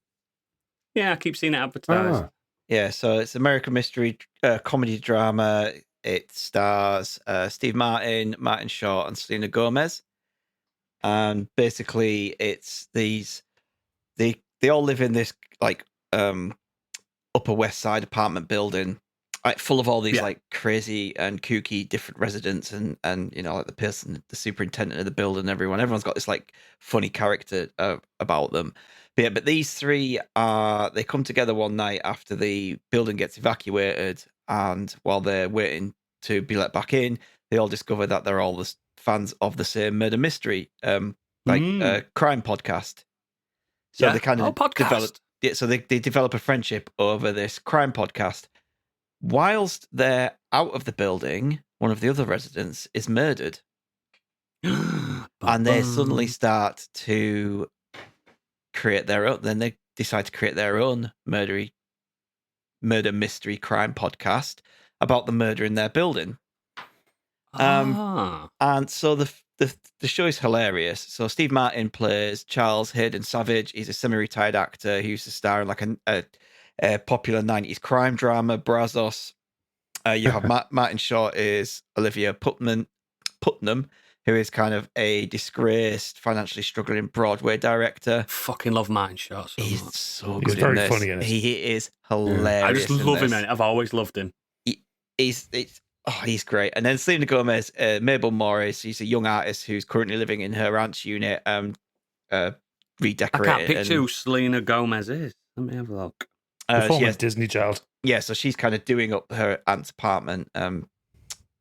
Yeah, I keep seeing it advertised. Yeah, so it's American mystery comedy drama. It stars Steve Martin, Martin Short, and Selena Gomez. And basically, it's these they all live in this like Upper West Side apartment building, like full of all these like crazy and kooky different residents and you know like the superintendent of the building, everyone's got this like funny character about them. But these three they come together one night after the building gets evacuated, and while they're waiting to be let back in, they all discover that they're all the fans of the same murder mystery crime podcast. So they kind of develop. Yeah, so they develop a friendship over this crime podcast, whilst they're out of the building, one of the other residents is murdered. And they suddenly start to create their own. Then they decide to create their own murder mystery crime podcast about the murder in their building. And so the show is hilarious. So Steve Martin plays Charles Hayden Savage. He's a semi-retired actor who used to star in like a popular 90s crime drama, Brazos. You have Martin Short is Olivia Putnam, who is kind of a disgraced, financially struggling Broadway director. Fucking love Martin Short so He's much. so He's good very in this. funny in it. He is hilarious. I just love him, man. I've always loved him. He's great. And then Selena Gomez, Mabel Morris, she's a young artist who's currently living in her aunt's unit, redecorating. I can't picture who Selena Gomez is. Let me have a look. The former Disney child. Yeah, so she's kind of doing up her aunt's apartment.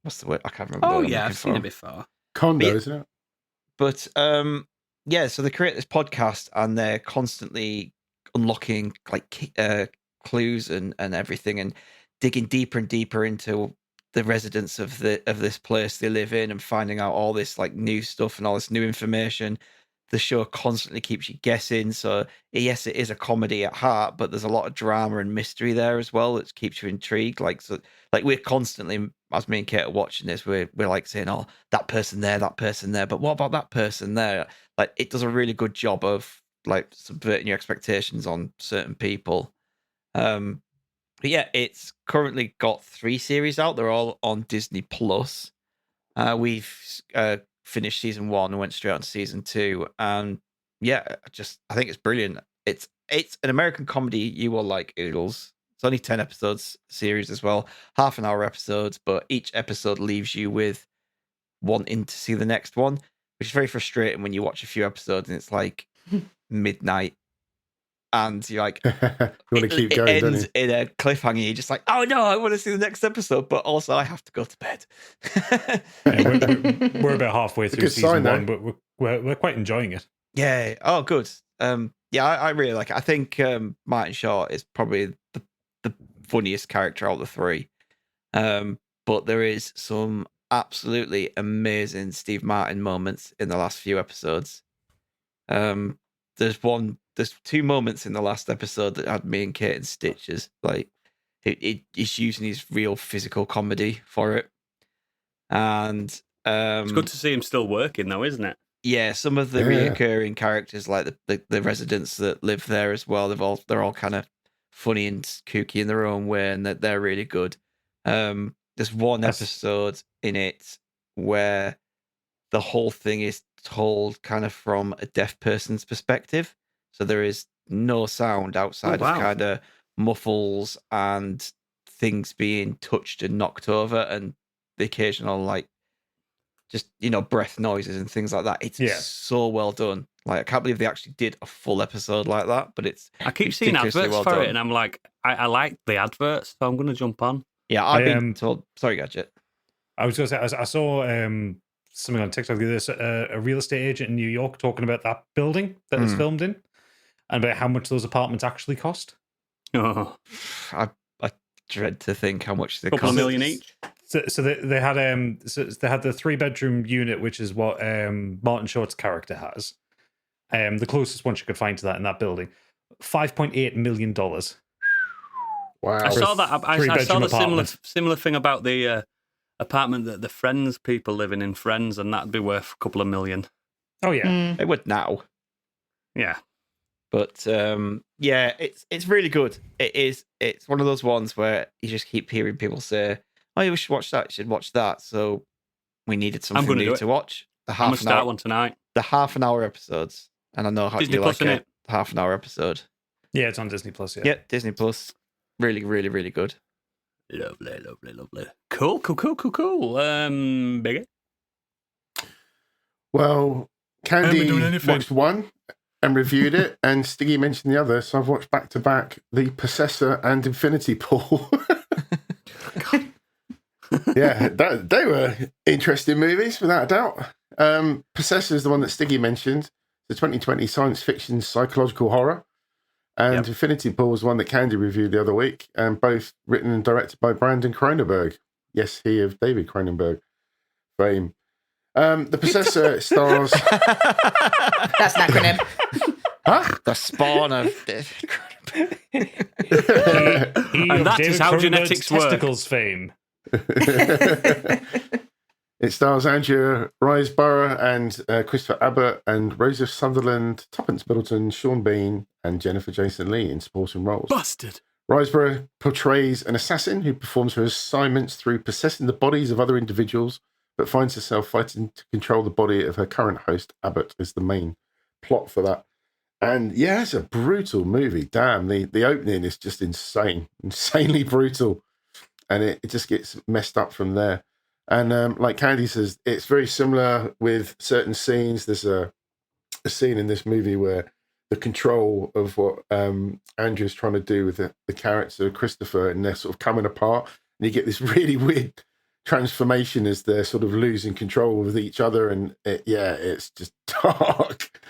What's the word? I can't remember. Oh, what I'm yeah, looking I've seen for. it before. Condo, Yeah. isn't it? But yeah, so they create this podcast and they're constantly unlocking like clues and everything, and digging deeper and deeper into the residents of this place they live in, and finding out all this like new stuff and all this new information. The show constantly keeps you guessing. So yes, it is a comedy at heart, but there's a lot of drama and mystery there as well that keeps you intrigued. Like we're constantly, as me and Kate are watching this, we're like saying, "Oh, that person there, but what about that person there?" Like it does a really good job of like subverting your expectations on certain people. But yeah, it's currently got 3 series out. They're all on Disney Plus. We've finished season 1 and went straight on to season 2, and yeah, I think it's brilliant. It's an American comedy you will like, Oodles. It's only 10 episodes series as well, half-an-hour episodes, but each episode leaves you with wanting to see the next one, which is very frustrating when you watch a few episodes and it's like midnight and you're like, You want to keep going, it don't ends you? in a cliffhanger. You're just like, oh no, I want to see the next episode, but also I have to go to bed. Yeah, we're about halfway through good season sign, 1, but we're quite enjoying it. Yeah. Oh, good. Yeah, I really like it. I think Martin Short is probably the funniest character out of the 3. But there is some absolutely amazing Steve Martin moments in the last few episodes. There's 2 moments in the last episode that had me and Kate in stitches. Like he's using his real physical comedy for it. And It's good to see him still working, though, isn't it? yeah, some of the reoccurring characters, like the residents that live there as well, they're all kind of funny and kooky in their own way, and they're really good. There's one episode in it where the whole thing is told kind of from a deaf person's perspective, so there is no sound outside of kind of muffles and things being touched and knocked over, and the occasional like just breath noises and things like that. It's so well done. Like I can't believe they actually did a full episode like that. But I keep seeing adverts for it, and I'm like, I like the adverts, so I'm going to jump on. Yeah, I've been told. Sorry, Gadget. I was going to say, I saw something on TikTok. There's a real estate agent in New York talking about that building that it's filmed in, and about how much those apartments actually cost. Oh. I dread to think how much they Couple cost. of million each. So they had the 3-bedroom unit, which is what Martin Short's character has. The closest one she could find to that in that building, $5.8 million. Wow. I saw that. I saw the apartment. similar thing about the apartment that the Friends people living in Friends, and that'd be worth a couple of million. Oh yeah, They would now. Yeah. But yeah, it's really good. It's one of those ones where you just keep hearing people say, "Oh, you should watch that. You should watch that." So we needed something new to watch. I'm gonna start one tonight. The half-an-hour episodes, and I know how Disney you Plus, like innit? it. Half-an-hour episode. yeah, it's on Disney Plus. Yeah, Yeah, Disney Plus. Really, really, really good. Lovely, lovely, lovely. Cool. Biggie. Well, Candy doing anything. watched one and reviewed it, and Stiggy mentioned the other, so I've watched back to back The Possessor and Infinity Pool. Yeah, they were interesting movies, without a doubt. Possessor is the one that Stiggy mentioned, the 2020 science fiction psychological horror. And Yep. Infinity Pool was one that Candy reviewed the other week, and both written and directed by Brandon Cronenberg. Yes, he of David Cronenberg fame. The Possessor stars. That's an acronym. Huh? The spawn of And that is how genetics work. Testicles fame. It stars Andrea Riseborough and Christopher Abbott and Rosa Sunderland, Tuppence Middleton, Sean Bean, and Jennifer Jason Leigh in supporting roles. Busted. Riseborough portrays an assassin who performs her assignments through possessing the bodies of other individuals, but finds herself fighting to control the body of her current host. Abbott is the main plot for that. And yeah, it's a brutal movie. Damn, the opening is just insanely brutal. And it just gets messed up from there. And like Candy says, it's very similar with certain scenes. There's a scene in this movie where the control of what Andrew's trying to do with the character of Christopher, and they're sort of coming apart. And you get this really weird transformation as they're sort of losing control with each other. And it's just dark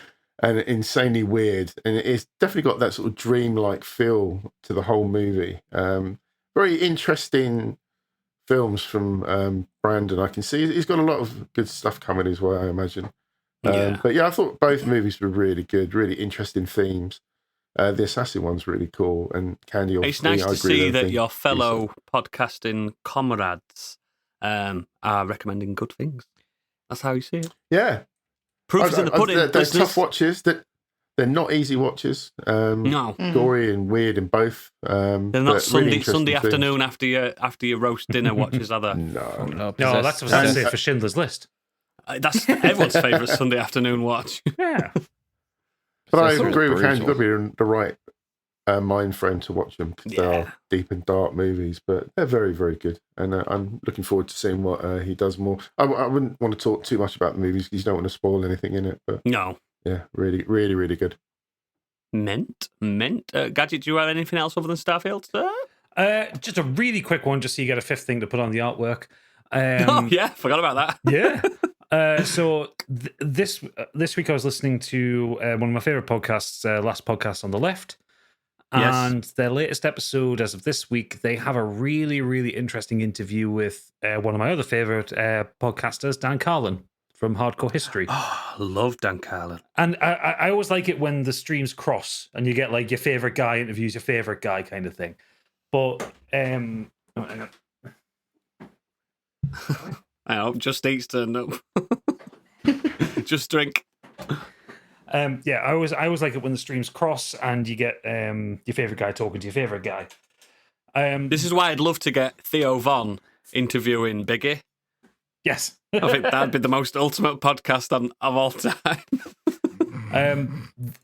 and insanely weird. And it's definitely got that sort of dreamlike feel to the whole movie. Very interesting films from Brandon. I can see he's got a lot of good stuff coming his way, I imagine. But yeah, I thought both movies were really good, really interesting themes. The Assassin one's really cool, and Candy. It's nice to see that your fellow podcasting comrades are recommending good things. That's how you see it. Yeah, Proof's in the pudding. They're tough watches. They're not easy watches. No, gory and weird in both. they're not Sunday afternoon after your roast dinner watches, are they? No. No, that's what I say for Schindler's List. That's everyone's favourite Sunday afternoon watch. Yeah. But I Possessor is agree with Candy. You've got brutal. to be in the right mind frame to watch them, because they are deep and dark movies, but they're very, very good. And I'm looking forward to seeing what he does more. I wouldn't want to talk too much about the movies because you don't want to spoil anything in it. But No. yeah, really, really, really good. Mint. Gadget, do you have anything else other than Starfield, sir? Just a really quick one, just so you get a fifth thing to put on the artwork. Oh, yeah, forgot about that. Yeah. So this week I was listening to one of my favorite podcasts, Last Podcast on the Left. Yes. And their latest episode, as of this week, they have a really, really interesting interview with one of my other favorite podcasters, Dan Carlin from Hardcore History. Oh, I love Dan Carlin. And I always like it when the streams cross and you get like your favorite guy interviews your favorite guy kind of thing. But hang on. I hope Just Eat's turned up. Just drink. Yeah, I always like it when the streams cross and you get your favorite guy talking to your favorite guy. This is why I'd love to get Theo Von interviewing Biggie. Yes. I think that'd be the most ultimate podcast of all time.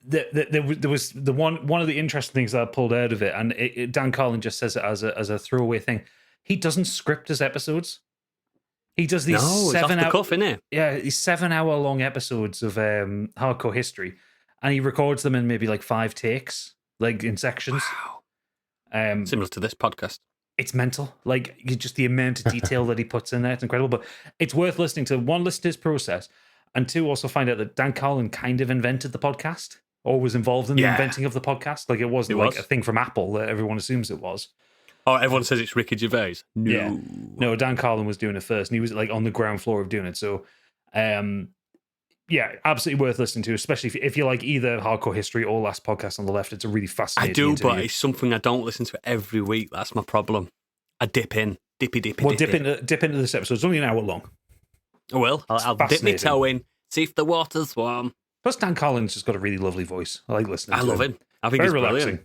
There was the one of the interesting things that I pulled out of it, and Dan Carlin just says it as a throwaway thing. He doesn't script his episodes. He does these It's off the cuff, innit? Yeah, these 7-hour long episodes of Hardcore History, and he records them in maybe like 5 takes, like in sections. Wow. Similar to this podcast. It's mental. Like, just the amount of detail that he puts in there, it's incredible. But it's worth listening to. One, listen to his process, and 2, also find out that Dan Carlin kind of invented the podcast, or was involved in the inventing of the podcast. Like, it wasn't a thing from Apple that everyone assumes it was. Oh, everyone says it's Ricky Gervais. No. Yeah. No, Dan Carlin was doing it first, and he was like on the ground floor of doing it. So, yeah, absolutely worth listening to, especially if you like either Hardcore History or Last Podcast on the Left. It's a really fascinating I do, interview. but it's something I don't listen to every week. That's my problem. I dip in. Dippy. Well, dip into this episode. It's only an hour long. Oh, well, I'll dip my toe in, see if the water's warm. Plus, Dan Carlin's just got a really lovely voice. I like listening to him. I love him. I think Very he's relaxing.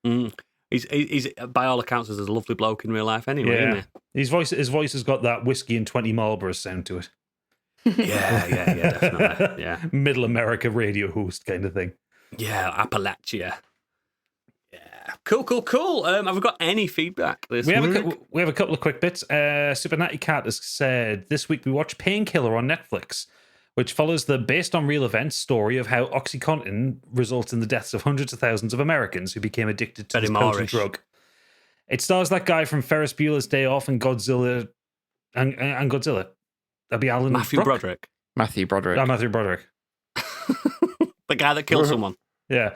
brilliant. He's by all accounts, is a lovely bloke in real life anyway, isn't he? His voice has got that whiskey and 20 Marlboros sound to it. Yeah, definitely. Yeah. Middle America radio host kind of thing. Yeah, Appalachia. Yeah. Cool. Have we got any feedback this week? We have a couple of quick bits. Super Natty Cat has said, this week we watched Painkiller on Netflix, which follows the based on real events story of how OxyContin results in the deaths of hundreds of thousands of Americans who became addicted to this potent drug. It stars that guy from Ferris Bueller's Day Off and Godzilla. And Godzilla. That'd be Alan Matthew Broderick. Matthew Broderick. Matthew Broderick. The guy that killed someone. Yeah.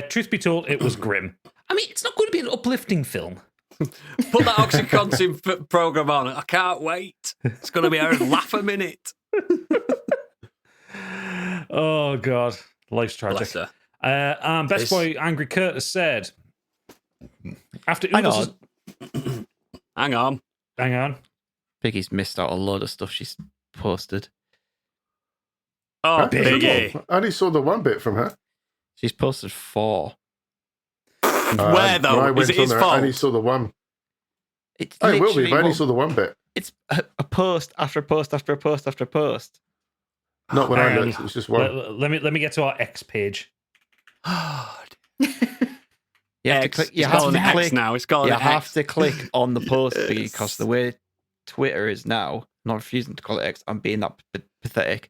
Truth be told, it was grim. I mean, it's not going to be an uplifting film. Put that Oxycontin program on. I can't wait. It's going to be a laugh a minute. Oh, God. Life's tragic. Bless her. Best Boy Angry Curtis said, after Oodles... Hang on. Biggie's missed out a load of stuff she's posted. Oh, Biggie. I only saw the one bit from her. She's posted 4. Where, though? I Is went it on his there, fault? I only saw the one. It's Oh, it will be, literally but I only what- saw the one bit. It's a post after a post after a post after a post. Not when I Hang on. looked, it was just one. Let me get to our X page. You have to X. click. It's called an X now. It's called You an have X. to click on the post because the way Twitter is now, I'm not refusing to call it X. I'm being that pathetic.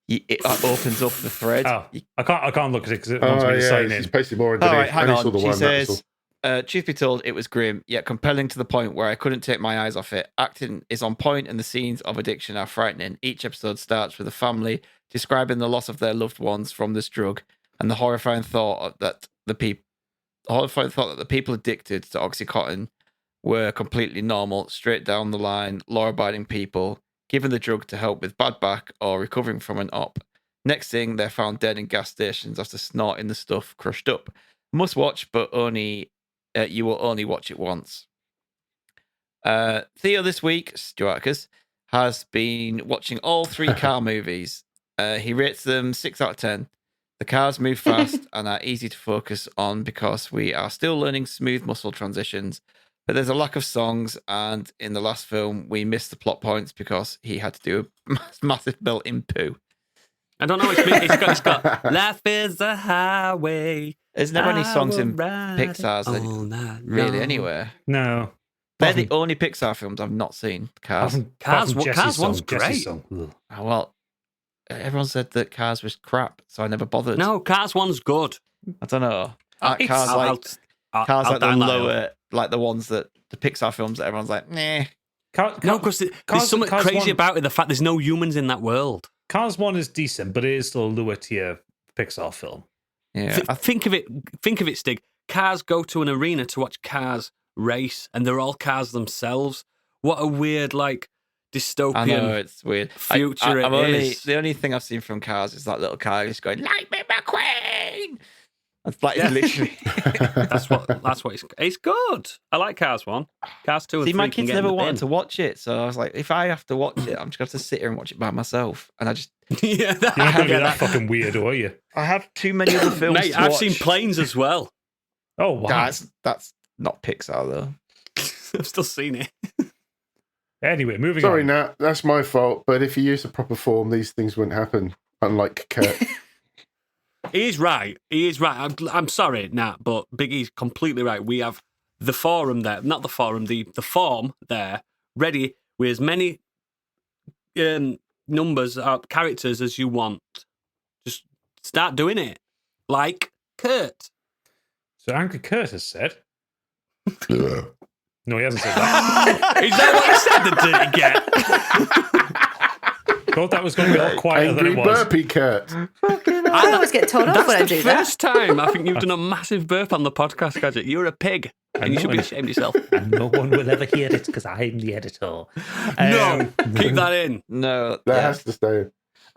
It opens up the thread. Oh, I can't look at it because it wants Oh, me to yeah, sign she's in. posted more All underneath. right, I hang only saw on. the She one. That was says, truth be told, it was grim, yet compelling to the point where I couldn't take my eyes off it. Acting is on point and the scenes of addiction are frightening. Each episode starts with a family describing the loss of their loved ones from this drug and the horrifying thought that the people addicted to Oxycontin were completely normal, straight down the line, law-abiding people, given the drug to help with bad back or recovering from an op. Next thing, they're found dead in gas stations after snorting the stuff crushed up. Must watch, but only you will only watch it once. Theo this week, Stuartacus, has been watching all 3 car movies. He rates them 6 out of 10. The cars move fast and are easy to focus on because we are still learning smooth muscle transitions. But there's a lack of songs, and in the last film, we missed the plot points because he had to do a massive built-in poo. I don't know. It's got Life is a highway. There's never any songs I in will ride Pixar's it all night really long. anywhere. No. They're the only Pixar films I've not seen. Cars. Cars Jesse's one's song, Jesse's great. song. Ugh. Oh, well, everyone said that Cars was crap, so I never bothered. No, Cars one's good. I don't know. It's- Cars I'll- like I'll cars like the down that hill. lower, like the ones that the Pixar films that everyone's like, nah. No, because there's Cars- something Cars crazy one- about it. The fact there's no humans in that world. Cars 1 is decent, but it is still a lower tier Pixar film. Yeah, Think of it, Stig. Cars go to an arena to watch cars race, and they're all cars themselves. What a weird, like, dystopian. I know it's weird. future I'm it only is. the only thing I've seen from Cars is that little car just going, "Light me McQueen." It's like Yeah. literally. That's what it's good. I like Cars 1. Cars 2 and See, 3 my can kids get in never the wanted bin. to watch it, so I was like, if I have to watch it, I'm just going to have to sit here and watch it by myself. And I just, Yeah, You're not going to be that fucking weirdo, are you? I have too many other films. Mate, to I've watch. seen Planes as well. Oh, wow. That's not Pixar though. I've still seen it. Anyway, moving Sorry, on. Nat, that's my fault. But if you use the proper form, these things wouldn't happen. Unlike Kurt. He is right. I'm sorry, Nat, but Biggie's completely right. We have the forum there, not the forum, the form there, ready with as many numbers, characters as you want. Just start doing it. Like Kurt. So Angry Kurt has said... No, he hasn't said that. Is that what he said, the dirty get? Thought that was going to be a lot quieter Angry than it was. burpee Kurt. I always get told off when I That's do the that. first time I think you've done a massive burp on the podcast, Gadget. You're a pig, and you should be ashamed of yourself. And no one will ever hear it because I'm the editor. No, keep that in. No, That yeah. has to stay.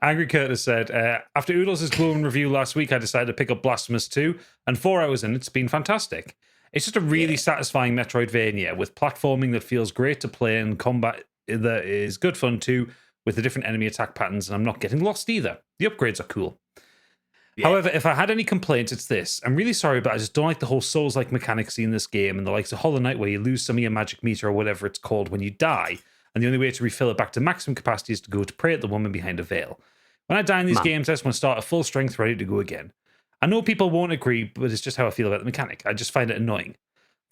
Angry Curtis said, after Oodles' glowing review last week, I decided to pick up Blasphemous 2, and 4 hours in, it's been fantastic. It's just a really satisfying Metroidvania with platforming that feels great to play and combat that is good fun too, with the different enemy attack patterns, and I'm not getting lost either. The upgrades are cool. Yeah. However, if I had any complaints, it's this. I'm really sorry, but I just don't like the whole Souls-like mechanics in this game, and the likes of Hollow Knight where you lose some of your magic meter or whatever it's called when you die, and the only way to refill it back to maximum capacity is to go to pray at the woman behind a veil. When I die in these games, I just want to start at full strength, ready to go again. I know people won't agree, but it's just how I feel about the mechanic. I just find it annoying.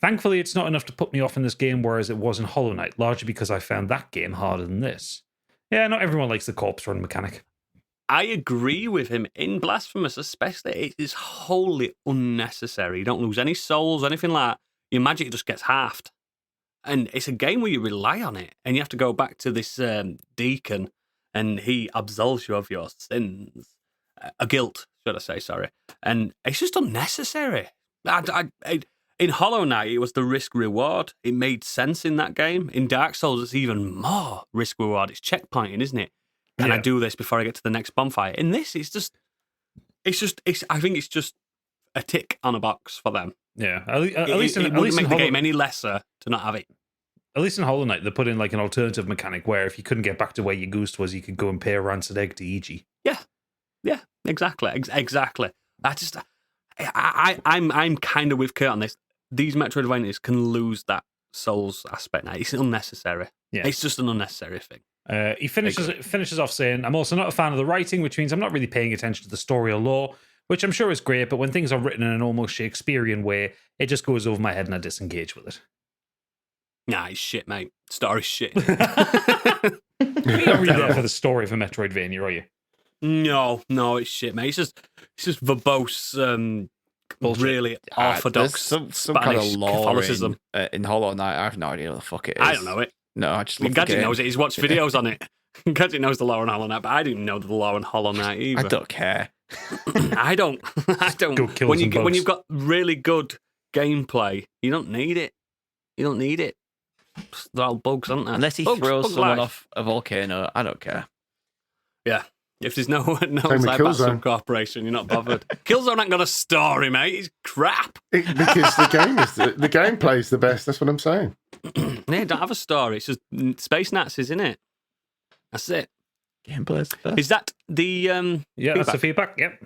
Thankfully, it's not enough to put me off in this game, whereas it was in Hollow Knight, largely because I found that game harder than this. Yeah, not everyone likes the corpse run mechanic. I agree with him. In Blasphemous, especially, it is wholly unnecessary. You don't lose any souls, anything like that. Your magic just gets halved. And it's a game where you rely on it, and you have to go back to this deacon, and he absolves you of your sins. A guilt, should I say, sorry. And it's just unnecessary. In Hollow Knight, it was the risk-reward. It made sense in that game. In Dark Souls, it's even more risk-reward. It's checkpointing, isn't it? And I do this before I get to the next bonfire. In this, I think it's just a tick on a box for them. Yeah, It wouldn't make the game any lesser to not have it. At least in Hollow Knight, they put in like an alternative mechanic where if you couldn't get back to where your ghost was, you could go and pay a rancid egg to EG. Yeah, exactly. I'm kind of with Kurt on this. These Metroidvanias can lose that Souls aspect now. It's unnecessary. Yeah. It's just an unnecessary thing. He finishes off saying, I'm also not a fan of the writing, which means I'm not really paying attention to the story or lore, which I'm sure is great, but when things are written in an almost Shakespearean way, it just goes over my head and I disengage with it. Nah, it's shit, mate. Story's shit. You're not really there for the story of a Metroidvania, are you? No, it's shit, mate. It's just verbose, really orthodox some Spanish kind of lore Catholicism. in Hollow Knight. I have no idea what the fuck it is. I don't know it. No, I just love the Gadget game. knows it. He's watched videos on it. Gadget knows the lore on Hollow Knight, but I didn't know the lore on Hollow Knight either. I don't care. I don't. Go kill When some bugs. you've got really good gameplay, you don't need it. They're all bugs, aren't they? Unless he Bugs, throws bug someone life. off a volcano, I don't care. Yeah. If there's no with Cyberpunk Killzone. Corporation, you're not bothered. Killzone ain't got a story, mate. It's crap. Because the gameplay is the best. That's what I'm saying. They don't have a story. It's just space Nazis, isn't it? That's it. Gameplay's the best. Is that the Yeah, that's the feedback. Yep.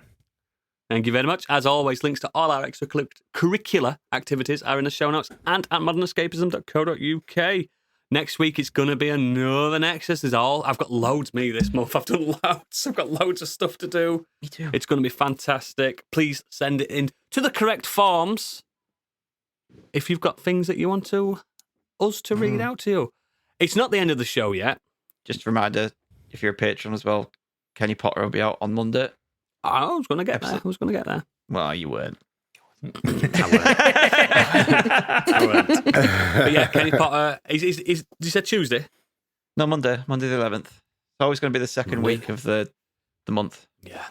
Thank you very much. As always, links to all our extracurricular activities are in the show notes and at modernescapism.co.uk. Next week, it's going to be another Nexus. I've got loads, this month. I've done loads. I've got loads of stuff to do. Me too. It's going to be fantastic. Please send it in to the correct forms if you've got things that you want us to read out to you. It's not the end of the show yet. Just a reminder, if you're a patron as well, Kenny Potter will be out on Monday. I was going to get there. Well, you weren't. I weren't. But yeah, Kenny Potter. You said Tuesday? No, Monday the 11th. It's always going to be the second week of the month. Yeah.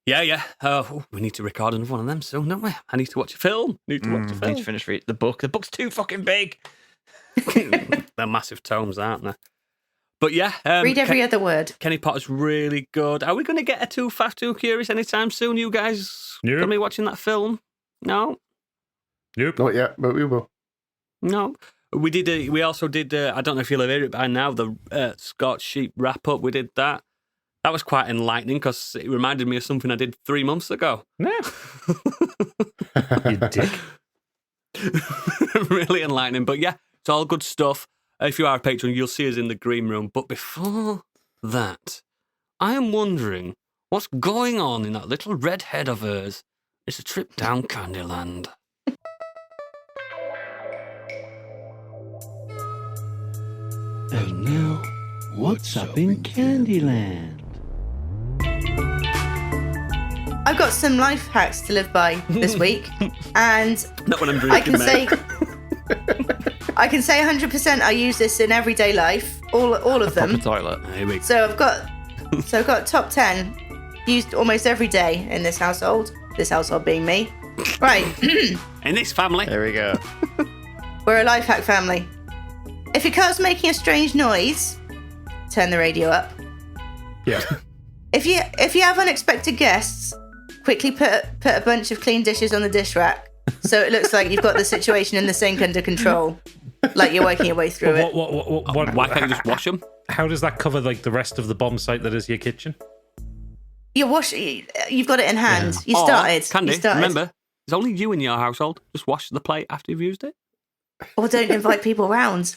We need to record another one of them soon, don't we? I need to watch a film. I need to finish reading the book. The book's too fucking big. They're massive tomes, aren't they? But yeah. Read every other word. Kenny Potter's really good. Are we going to get a Too Fast, Too Curious anytime soon? You guys Nope. going to be watching that film? No? Nope. Not yet, but we will. No. We also did, I don't know if you'll have heard it by now, the Scotch Sheep wrap-up. We did that. That was quite enlightening because it reminded me of something I did 3 months ago. No. You dick. Really enlightening. But yeah, it's all good stuff. If you are a patron, you'll see us in the green room. But before that, I am wondering what's going on in that little red head of hers. It's a trip down Candyland. And now, what's up in Candyland? I've got some life hacks to live by this week, and Not when I'm I drinking, can mate. say I can say 100% I use this in everyday life, all of them. Proper toilet. Here we go. So I've got top 10 used almost every day in this household. This household being me. Right. In this family. There we go. We're a life hack family. If your car's making a strange noise, turn the radio up. Yeah. If you have unexpected guests, quickly put a bunch of clean dishes on the dish rack, so it looks like you've got the situation in the sink under control, like you're working your way through it. Why can't you just wash them? How does that cover like the rest of the bomb site that is your kitchen? You've got it in hand. You Or, started. Candy, You started. remember, there's only you in your household. Just wash the plate after you've used it. Or don't invite people round.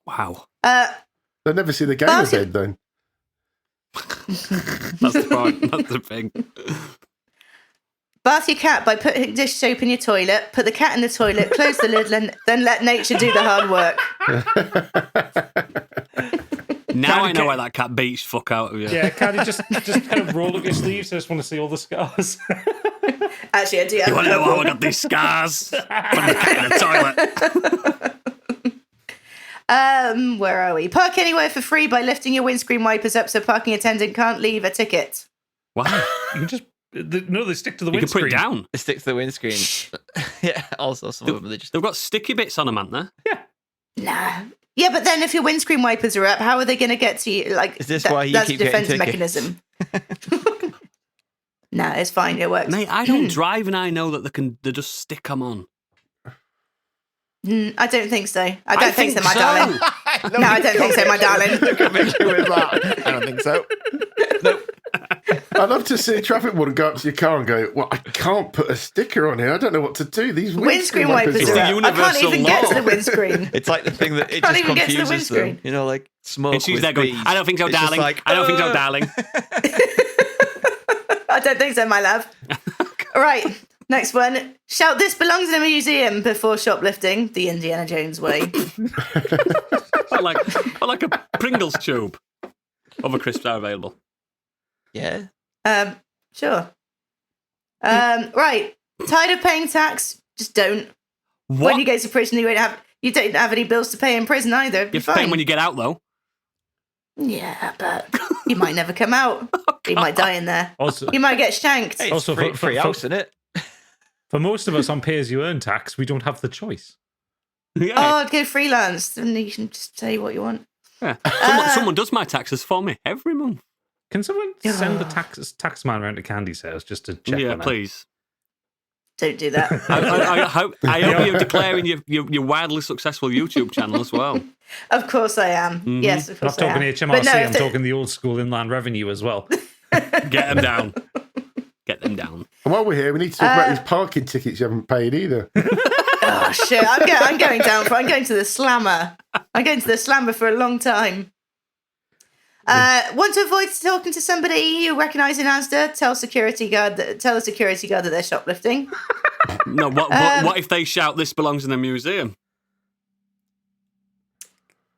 Wow. They'll never see the game Basket- again then. That's the point. That's the thing. Bath your cat by putting dish soap in your toilet, put the cat in the toilet, close the lid, then let nature do the hard work. Now I know why that cat beats fuck out of you. Yeah, Candy, just kind of roll up your sleeves. I just want to see all the scars. Actually, I do have You want to know a couple. how I got these scars? Put the cat in the toilet. Where are we? Park anywhere for free by lifting your windscreen wipers up so parking attendant can't leave a ticket. Wow. You can just No, they stick to the You can put windscreen. it down. It sticks to the windscreen. Yeah. Also, some of them they just. They've got sticky bits on them, haven't they? Nah. Yeah, but then if your windscreen wipers are up, how are they going to get to you? Like, Is this why you that's keep a getting defense tickets? mechanism. Nah, it's fine. It works. Mate, I don't drive, and I know that they just stick them on. I don't think so. I don't think so, my so. darling. No, I don't think so, my darling. Look at me with that. I don't think so. I'd love to see a traffic warden go up to your car and go, well, I can't put a sticker on here. I don't know what to do. These Windscreen wipers It's are the up. I can't universal even get to law. the windscreen. It's like the thing that it Can't just even get to the confuses them. windscreen. You know, like smoke. And she's with there going, bees. I don't think so, It's just darling. like, I don't think so, darling. I don't think so, my love. All right, next one. Shout, this belongs in a museum before shoplifting, the Indiana Jones way. like a Pringles tube. Other crisps are available. Yeah. Sure. Right. Tired of paying tax? Just don't. What? When you go to prison, you don't have any bills to pay in prison either. You have to pay them when you get out, though. Yeah, but you might never come out. You might die in there. Also, You might get shanked. Hey, it's Also, free, for- free for- house, isn't it? for most of us on pay-as-you-earn tax, we don't have the choice. Yeah. Oh, I'd go freelance, and you can just say what you want. Yeah. Someone does my taxes for me every month. Can someone send the tax man around to candy sales just to check? Yeah, on it? please. Don't do that. I hope you're declaring your wildly successful YouTube channel as well. Of course I am. Mm-hmm. Yes, of I'm course not talking I am. HMRC, But no, if I'm the- talking the old school inland revenue as well. Get them down. Get them down. And while we're here, we need to talk about these parking tickets you haven't paid either. Oh shit! I'm going down for. I'm going to the slammer. I'm going to the slammer for a long time. Want to avoid talking to somebody you recognise in Asda? Tell the security guard that they're shoplifting. No, what if they shout, "This belongs in a museum"?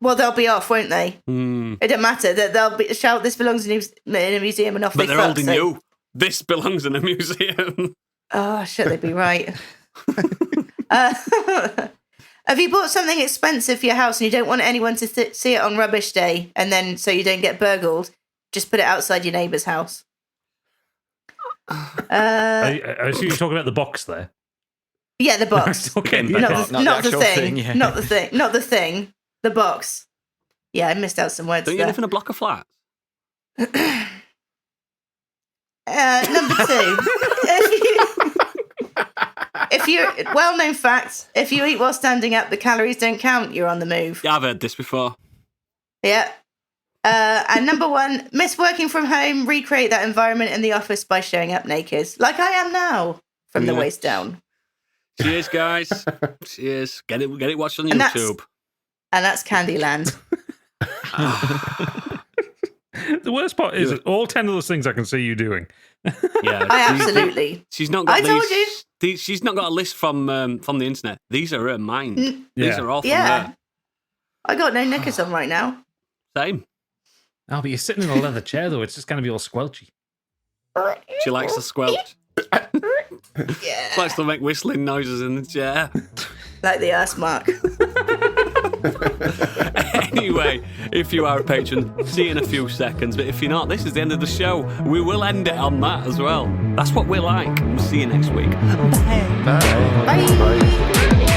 Well, they'll be off, won't they? It don't matter. That they'll shout, "This belongs in a museum," and off But they they're fuck, holding so- you. This belongs in a museum. Oh shit! They'd be right. Have you bought something expensive for your house and you don't want anyone to see it on rubbish day, and then so you don't get burgled? Just put it outside your neighbour's house. I assume you're talking about the box there. Yeah, the box. Okay, not the actual thing. thing, yeah. Not the thing. Not the thing. The box. Yeah, I missed out some words Don't you there. live in a block of flats? Number two. If you well-known fact, if you eat while standing up, the calories don't count. You're on the move. Yeah, I've heard this before. Yeah. And number one, miss working from home. Recreate that environment in the office by showing up naked, like I am now, from the Yeah. waist down. Cheers, guys. Cheers. Get it watched on And that's- YouTube. And that's Candyland. The worst part is all 10 of those things I can see you doing. Yeah, I absolutely. She's not got I told she's not got a list from the internet. These are her mind. These Yeah. are all from Yeah. her. I got no knickers on right now. Same. Oh, but you're sitting in a leather chair, though. It's just going to be all squelchy. She likes to squelch. Yeah. She likes to make whistling noises in the chair. Like the ass mark. Anyway, if you are a patron, see you in a few seconds. But if you're not, this is the end of the show. We will end it on that as well. That's what we like. We'll see you next week. Bye. Bye.